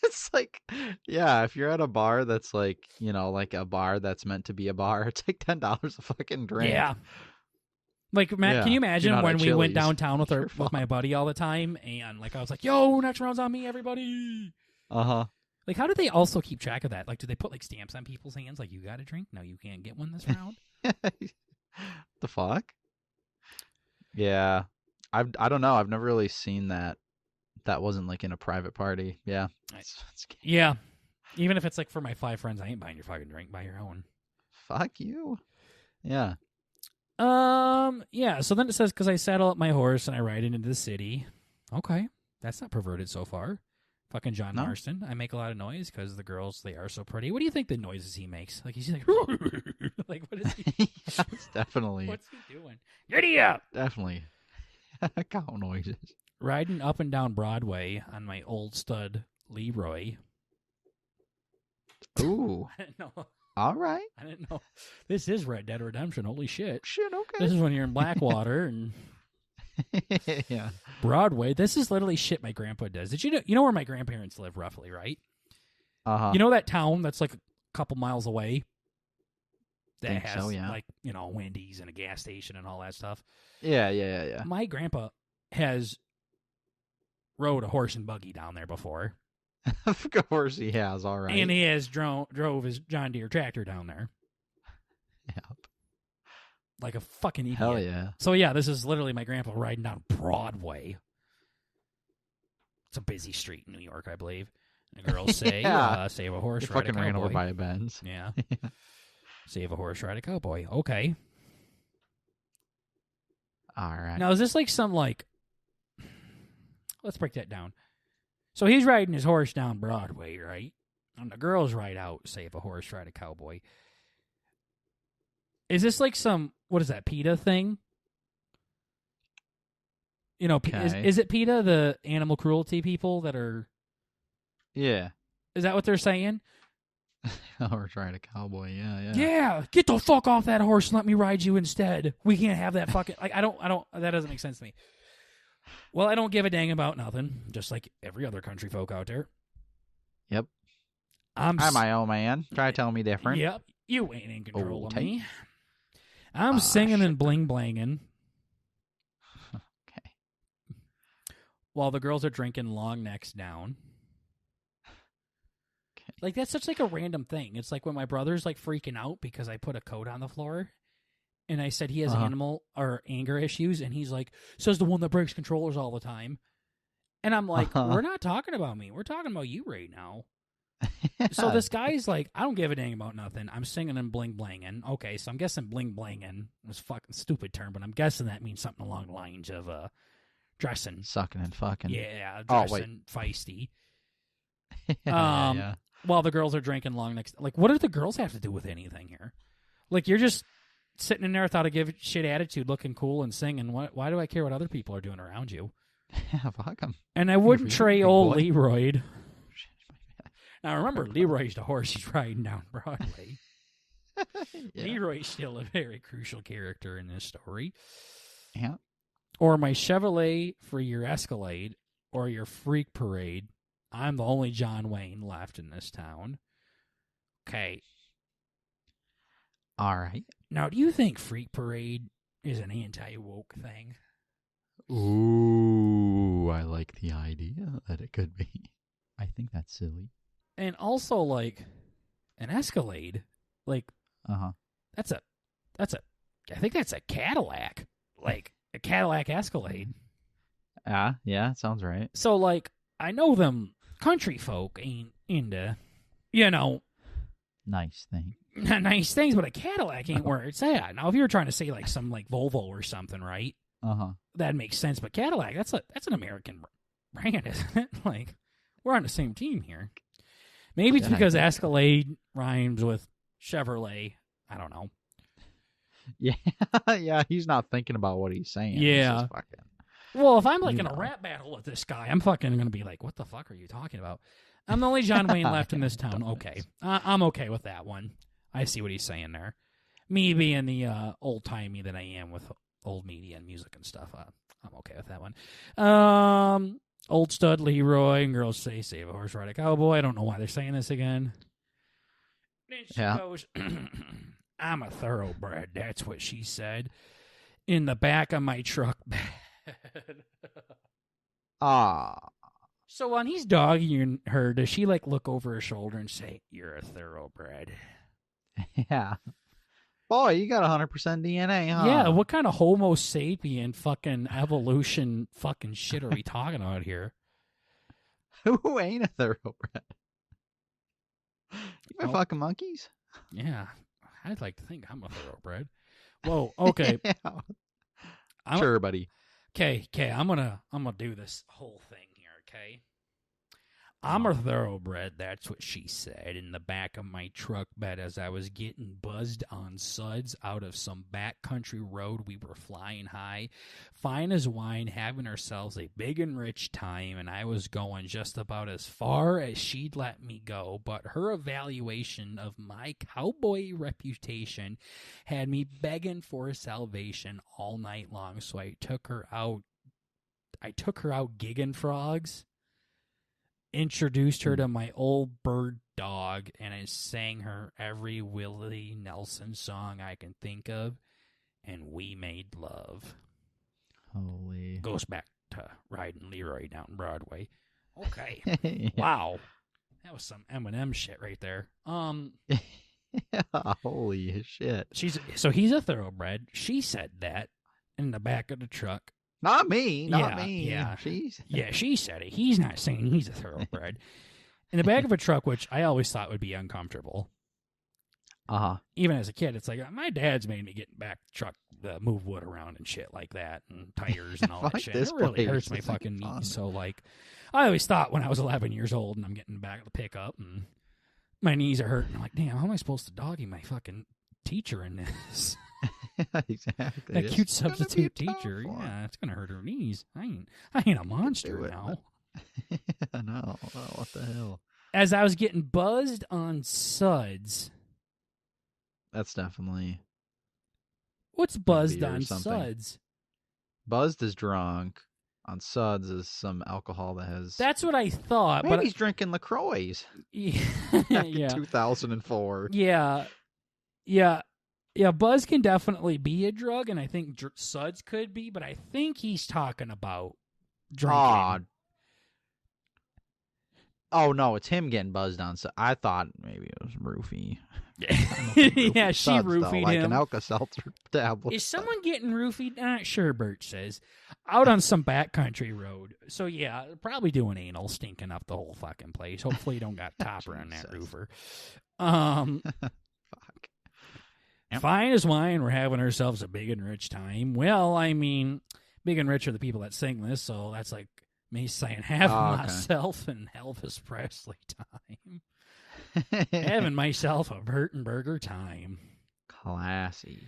It's like, yeah, if you're at a bar that's like, you know, like a bar that's meant to be a bar, it's like $10 a fucking drink. Yeah. Like, Matt, can you imagine when we went downtown with my buddy all the time, and like I was like, yo, next round's on me, everybody. Uh-huh. Like, how do they also keep track of that? Like, do they put like stamps on people's hands? Like, you got a drink? No, you can't get one this round? The fuck? Yeah. I don't know. I've never really seen that. That wasn't like in a private party. Yeah. Yeah. Even if it's like for my 5 friends, I ain't buying your fucking drink. Buy your own. Fuck you. Yeah. Yeah, so then it says, because I saddle up my horse and I ride into the city. Okay, that's not perverted so far. Fucking John No? Marston. I make a lot of noise because the girls, they are so pretty. What do you think the noises he makes? Like, he's like, like, what is he? Yes, definitely. What's he doing? Giddy up! Definitely. Cow noises. Riding up and down Broadway on my old stud Leroy. Ooh. I didn't know. All right. I didn't know. This is Red Dead Redemption. Holy shit. Shit, okay. This is when you're in Blackwater and Yeah. Broadway. This is literally shit my grandpa does. Did you know? You know where my grandparents live, roughly, right? Uh-huh. You know that town that's like a couple miles away that Think has so, yeah. like, you know, Wendy's and a gas station and all that stuff. Yeah. My grandpa has rode a horse and buggy down there before, Of course he has, all right. and he has drove his John Deere tractor down there Yep. like a fucking idiot. Hell yeah. So yeah, this is literally my grandpa riding down Broadway. It's a busy street in New York, I believe. The girls say, Yeah. save a horse, You ride a fucking cowboy. ran over by a Benz. Yeah. Save a horse, ride a cowboy. Okay. All right. Now, is this like some, like... Let's break that down. So he's riding his horse down Broadway, right? And the girls ride out, save a horse, ride a cowboy. Is this like some... What is that, PETA thing? You know, Okay. is it PETA, the animal cruelty people that are... Yeah. Is that what they're saying? Horse ride a cowboy, yeah. Yeah, get the fuck off that horse and let me ride you instead. We can't have that fucking... Like, I don't... That doesn't make sense to me. Well, I don't give a dang about nothing, just like every other country folk out there. Yep. I'm my old man. Try to tell me different. Yep, you ain't in control of Okay. me. I'm singing shit. and bling-blanging Okay. while the girls are drinking long necks down. Okay. Like, that's such like a random thing. It's like when my brother's like freaking out because I put a coat on the floor and I said he has animal or anger issues, and he's like, says the one that breaks controllers all the time. And I'm like, we're not talking about me. We're talking about you right now. So this guy's like, I don't give a dang about nothing. I'm singing and bling-blanging. Okay, so I'm guessing bling-blanging was a fucking stupid term, but I'm guessing that means something along the lines of dressing. Sucking and fucking. Yeah, Oh, dressing feisty. Yeah. While the girls are drinking long necks. Like, what do the girls have to do with anything here? Like, you're just sitting in there without a give a shit attitude, looking cool and singing. Why do I care what other people are doing around you? Yeah, fuck him. And I wouldn't Big trade old boy. Leroy. Now, remember, Leroy's the horse he's riding down Broadway. Yeah. Leroy's still a very crucial character in this story. Yeah. Or my Chevrolet for your Escalade, or your Freak Parade. I'm the only John Wayne left in this town. Okay. All right. Now, do you think Freak Parade is an anti-woke thing? Ooh, I like the idea that it could be. I think that's silly. And also, like, an Escalade, like, Uh-huh. I think that's a Cadillac. Like, a Cadillac Escalade. Yeah, sounds right. So, like, I know them country folk ain't into, you know, Nice thing. nice things, but a Cadillac ain't where it's at. Now, if you were trying to say, like, some, like, Volvo or something, right? Uh-huh. That makes sense. But Cadillac, that's an American brand, isn't it? Like, we're on the same team here. Maybe it's Yeah, I because think so. Escalade rhymes with Chevrolet. I don't know. Yeah, yeah, he's not thinking about what he's saying. He's Yeah. just fucking... Well, if I'm like You in a know. rap battle with this guy, I'm fucking going to be like, what the fuck are you talking about? I'm the only John Wayne left in this town. Dumbass. Okay. I'm okay with that one. I see what he's saying there. Me being the old-timey that I am with old media and music and stuff, I'm okay with that one. Old stud Leroy, and girls say, save a horse, ride a cowboy. I don't know why they're saying this again. Then she goes, I'm a thoroughbred. That's what she said. In the back of my truck bed. Ah. So when he's dogging her, does she like look over her shoulder and say, you're a thoroughbred? Yeah. Boy, you got 100% DNA, huh? Yeah, what kind of Homo sapien fucking evolution fucking shit are we talking about here? Who ain't a thoroughbred? You been Oh. fucking monkeys? Yeah. I'd like to think I'm a thoroughbred. Whoa, okay. Yeah. I'm, Sure, buddy. Okay, I'm gonna do this whole thing here, okay? I'm a thoroughbred, that's what she said, in the back of my truck bed as I was getting buzzed on suds out of some backcountry road. We were flying high, fine as wine, having ourselves a big and rich time, and I was going just about as far as she'd let me go, but her evaluation of my cowboy reputation had me begging for salvation all night long, so I took her out gigging frogs, introduced her to my old bird dog, and I sang her every Willie Nelson song I can think of, and we made love. Holy. Goes back to riding Leroy down Broadway. Okay. Yeah. Wow. That was some Eminem shit right there. Yeah, holy shit. He's a thoroughbred. She said that in the back of the truck. Not me. Not me. Yeah. She said it. He's not saying he's a thoroughbred. In the back of a truck, which I always thought would be uncomfortable. Even as a kid, it's like, my dad's made me get in the back of the truck, move wood around and shit like that, and tires and all that shit. It really hurts my fucking knees. So, like, I always thought when I was 11 years old and I'm getting back of the pickup and my knees are hurting, I'm like, damn, how am I supposed to doggy my fucking teacher in this? Exactly. That cute substitute teacher. Yeah, it's gonna hurt her knees. I ain't a monster now. I know. Oh, what the hell? As I was getting buzzed on suds. That's definitely. What's buzzed beer or on something. suds? Buzzed is drunk. On suds is some alcohol that has. That's what I thought. Maybe but he's drinking LaCroix. Yeah, Back in 2004. Yeah. Buzz can definitely be a drug, and I think suds could be, but I think he's talking about drinking. Oh, no, it's him getting buzzed on. So I thought maybe it was roofie. Yeah, she roofied like him. An Alka-Seltzer tablet. Is someone getting roofied? Not sure, Bert says. Out on some backcountry road. So, yeah, probably doing anal, stinking up the whole fucking place. Hopefully you don't got topper on that roofer. Fuck. Yep. Fine as wine, we're having ourselves a big and rich time. Well, I mean, big and rich are the people that sing this, so that's like me saying having myself an Elvis Presley time. Having myself a Burton Burger time. Classy.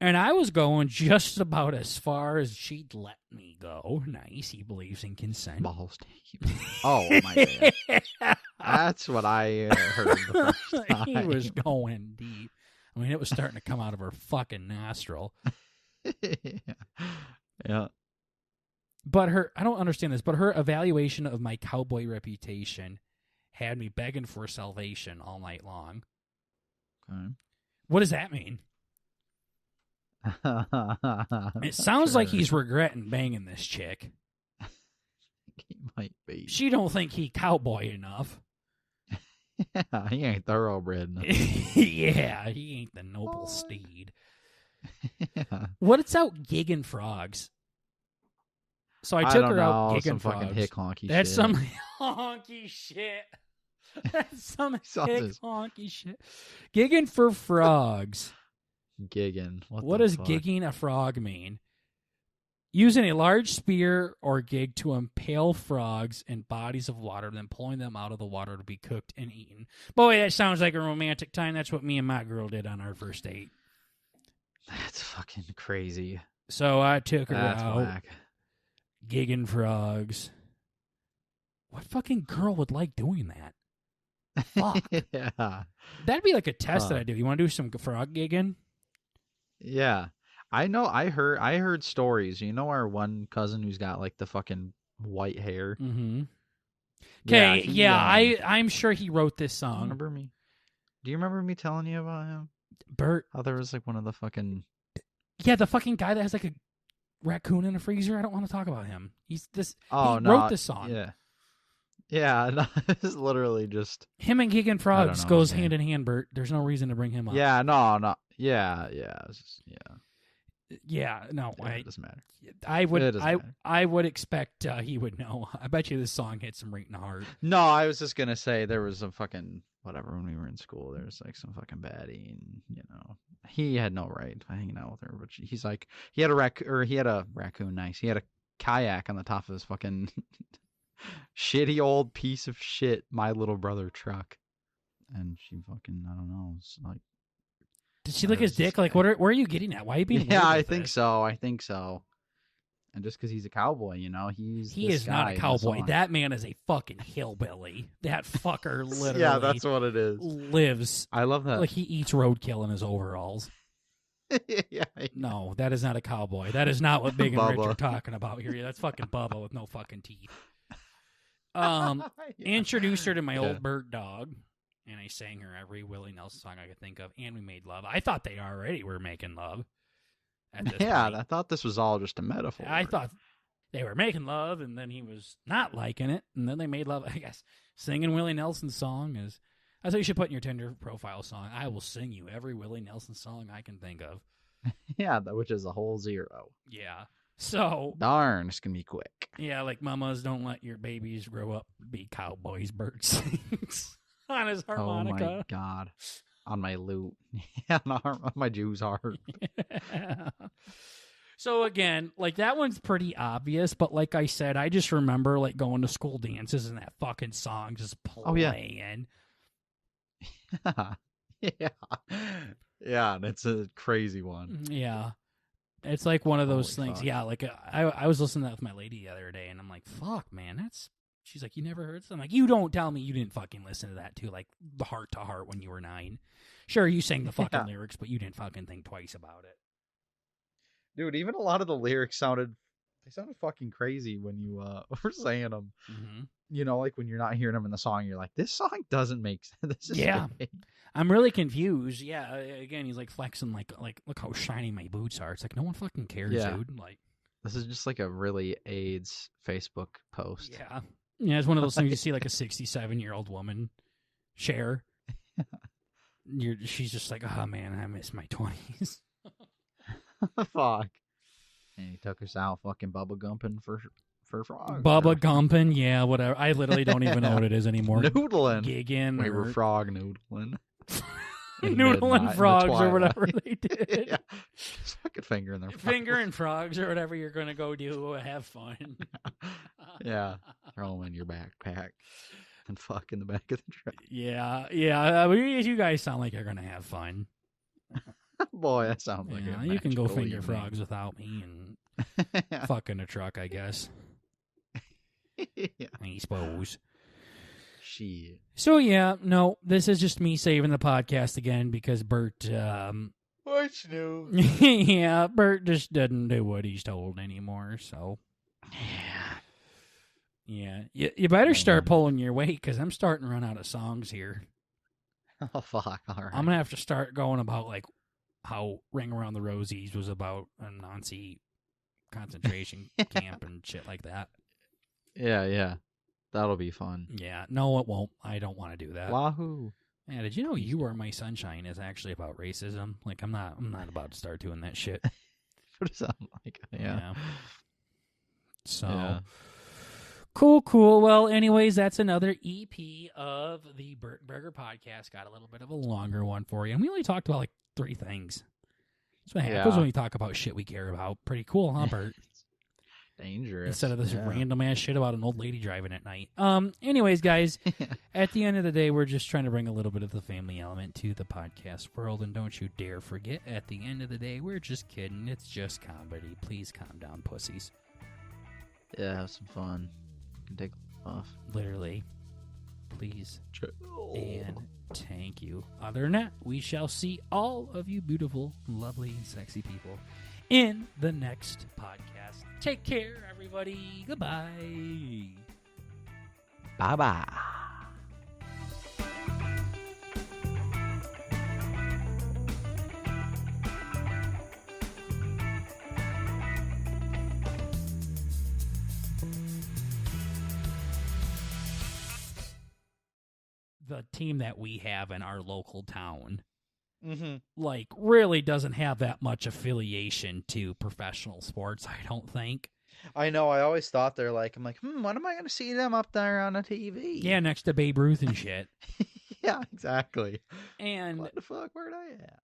And I was going just about as far as she'd let me go. Nice, he believes in consent. Balls. Oh, my God. That's what I heard the first time. He was going deep. I mean, it was starting to come out of her fucking nostril. Yeah. But I don't understand this, but her evaluation of my cowboy reputation had me begging for salvation all night long. Okay. What does that mean? It sounds like he's regretting banging this chick. He might be. She don't think he cowboy enough. Yeah, he ain't thoroughbred enough. Yeah, he ain't the noble steed. Yeah. What's out gigging frogs? So I took her out gigging some frogs. Fucking hick honky That's shit. some honky shit. That's some hick Something's- honky shit. Gigging for frogs. Gigging. What the does fuck? gigging a frog mean? Using a large spear or gig to impale frogs in bodies of water, then pulling them out of the water to be cooked and eaten. Boy, that sounds like a romantic time. That's what me and my girl did on our first date. That's fucking crazy. So I took her That's out, whack. gigging frogs. What fucking girl would like doing that? Fuck. Yeah. That'd be like a test that I do. You want to do some frog gigging? Yeah. I know. I heard stories. You know our one cousin who's got like the fucking white hair. Mm-hmm. Okay, yeah, he, I'm sure he wrote this Do you song. remember me? Do you remember me telling you about him? Bert. How there was like one of the fucking. Yeah, the fucking guy that has like a raccoon in a freezer. I don't want to talk about him. He's this. Oh, he no. wrote this song. Yeah. Yeah. No, it's literally just. Him and gigging frogs know, goes okay. hand in hand, Bert. There's no reason to bring him up. Yeah. No. Yeah. Yeah. It's just, yeah. Yeah, no, It doesn't matter. I would, It doesn't matter. I would expect he would know. I bet you this song hits him right in the heart. No, I was just gonna say there was a fucking whatever when we were in school. There was like some fucking baddie, and he had no right to hanging out with her. But he's like, he had a raccoon. Nice. He had a kayak on the top of his fucking shitty old piece of shit My Little Brother truck, and she fucking I don't know. It's like, did she lick his dick? Like, where are you getting at? Why are you being? Yeah, weird I with think this? so. I think so. And just because he's a cowboy, he is not a cowboy. That man is a fuking hillbilly. That fucker literally. Yeah, that's what it is. Lives. I love that. Like he eats roadkill in his overalls. Yeah. No, that is not a cowboy. That is not what Big and Rich Bubba. are talking about here. That's fucking Bubba with no fucking teeth. Yeah. Introduced her to my Yeah. old bird dog, and I sang her every Willie Nelson song I could think of, and we made love. I thought they already were making love. At this Yeah, point. I thought this was all just a metaphor. I thought they were making love, and then he was not liking it, and then they made love. I guess singing Willie Nelson's song is. That's what you should put in your Tinder profile song. I will sing you every Willie Nelson song I can think of. Yeah, which is a whole 0. Yeah. So Darn, it's gonna be quick. yeah, like mamas, don't let your babies grow up to be cowboys. Bert sings on his harmonica. Oh my god. On my lute. Yeah, on my Jew's harp. So again, like that one's pretty obvious, but like I said, I just remember like going to school dances and that fucking song just playing. Oh, yeah. Yeah. Yeah, that's a crazy one. Yeah. It's like one of those Holy things. fuck. Yeah, like I was listening to that with my lady the other day, and I'm like, fuck, man, that's. She's like, you never heard this? I'm like, you don't tell me you didn't fucking listen to that too, like the heart to heart when you were 9. Sure, you sang the fucking Yeah. lyrics, but you didn't fucking think twice about it. Dude, even a lot of the lyrics sounded fucking crazy when you were saying them. Mm-hmm. Like when you're not hearing them in the song, you're like, this song doesn't make sense. This is Yeah. fake. I'm really confused. Yeah, again, he's like flexing, like look how shiny my boots are. It's like no one fucking cares, Yeah. dude. Like, This is just like a really AIDS Facebook post. yeah, it's one of those things you see like a 67-year-old woman share. She's just like, oh man, I miss my 20s. Fuck. And he took us out fucking bubba gumping for frogs. Bubba gumping, yeah, whatever. I literally don't even know what it is anymore. Noodling. Gigging, We or were frog noodling. In noodling midnight, in frogs the or whatever twilight. they did. Yeah. Just fucking fingering their Finger and frogs or whatever you're gonna go do. Have fun. Yeah. Throw them in your backpack and fuck in the back of the truck. Yeah. You guys sound like you're gonna have fun. Boy, that sounds like Yeah, a you can go magical finger evening. frogs without me and fuck in a truck, I guess. Yeah. I suppose. Shit. So yeah, no, this is just me saving the podcast again because Bert. What's new? Yeah, Bert just doesn't do what he's told anymore. So yeah, you better start pulling your weight because I'm starting to run out of songs here. Oh fuck! All right. I'm gonna have to start going about like how Ring Around the Rosies was about a Nazi concentration camp and shit like that. Yeah. That'll be fun. Yeah, no, it won't. I don't want to do that. Wahoo! Yeah, did you know "You Are My Sunshine" is actually about racism? Like, I'm not about to start doing that shit. What does that sound like? Yeah. So, Yeah. cool. Well, anyways, that's another EP of the Bert Burger podcast. Got a little bit of a longer one for you, and we only talked about like 3 things. That's what happens when we talk about shit we care about. Pretty cool, huh, Bert? Dangerous. Instead of this random ass shit about an old lady driving at night. Anyways, guys, at the end of the day, we're just trying to bring a little bit of the family element to the podcast world, and don't you dare forget, at the end of the day, we're just kidding. It's just comedy. Please calm down, pussies. Yeah, have some fun. You can take off. Literally. Please. Chill. And thank you. Other than that, we shall see all of you beautiful, lovely, and sexy people in the next podcast. Take care, everybody. Goodbye. Bye-bye. The team that we have in our local town Mm-hmm. like really doesn't have that much affiliation to professional sports, I don't think. I know. I always thought they're like, I'm like, when am I going to see them up there on a TV? Yeah, next to Babe Ruth and shit. Yeah, exactly. And What the fuck? Where'd I at?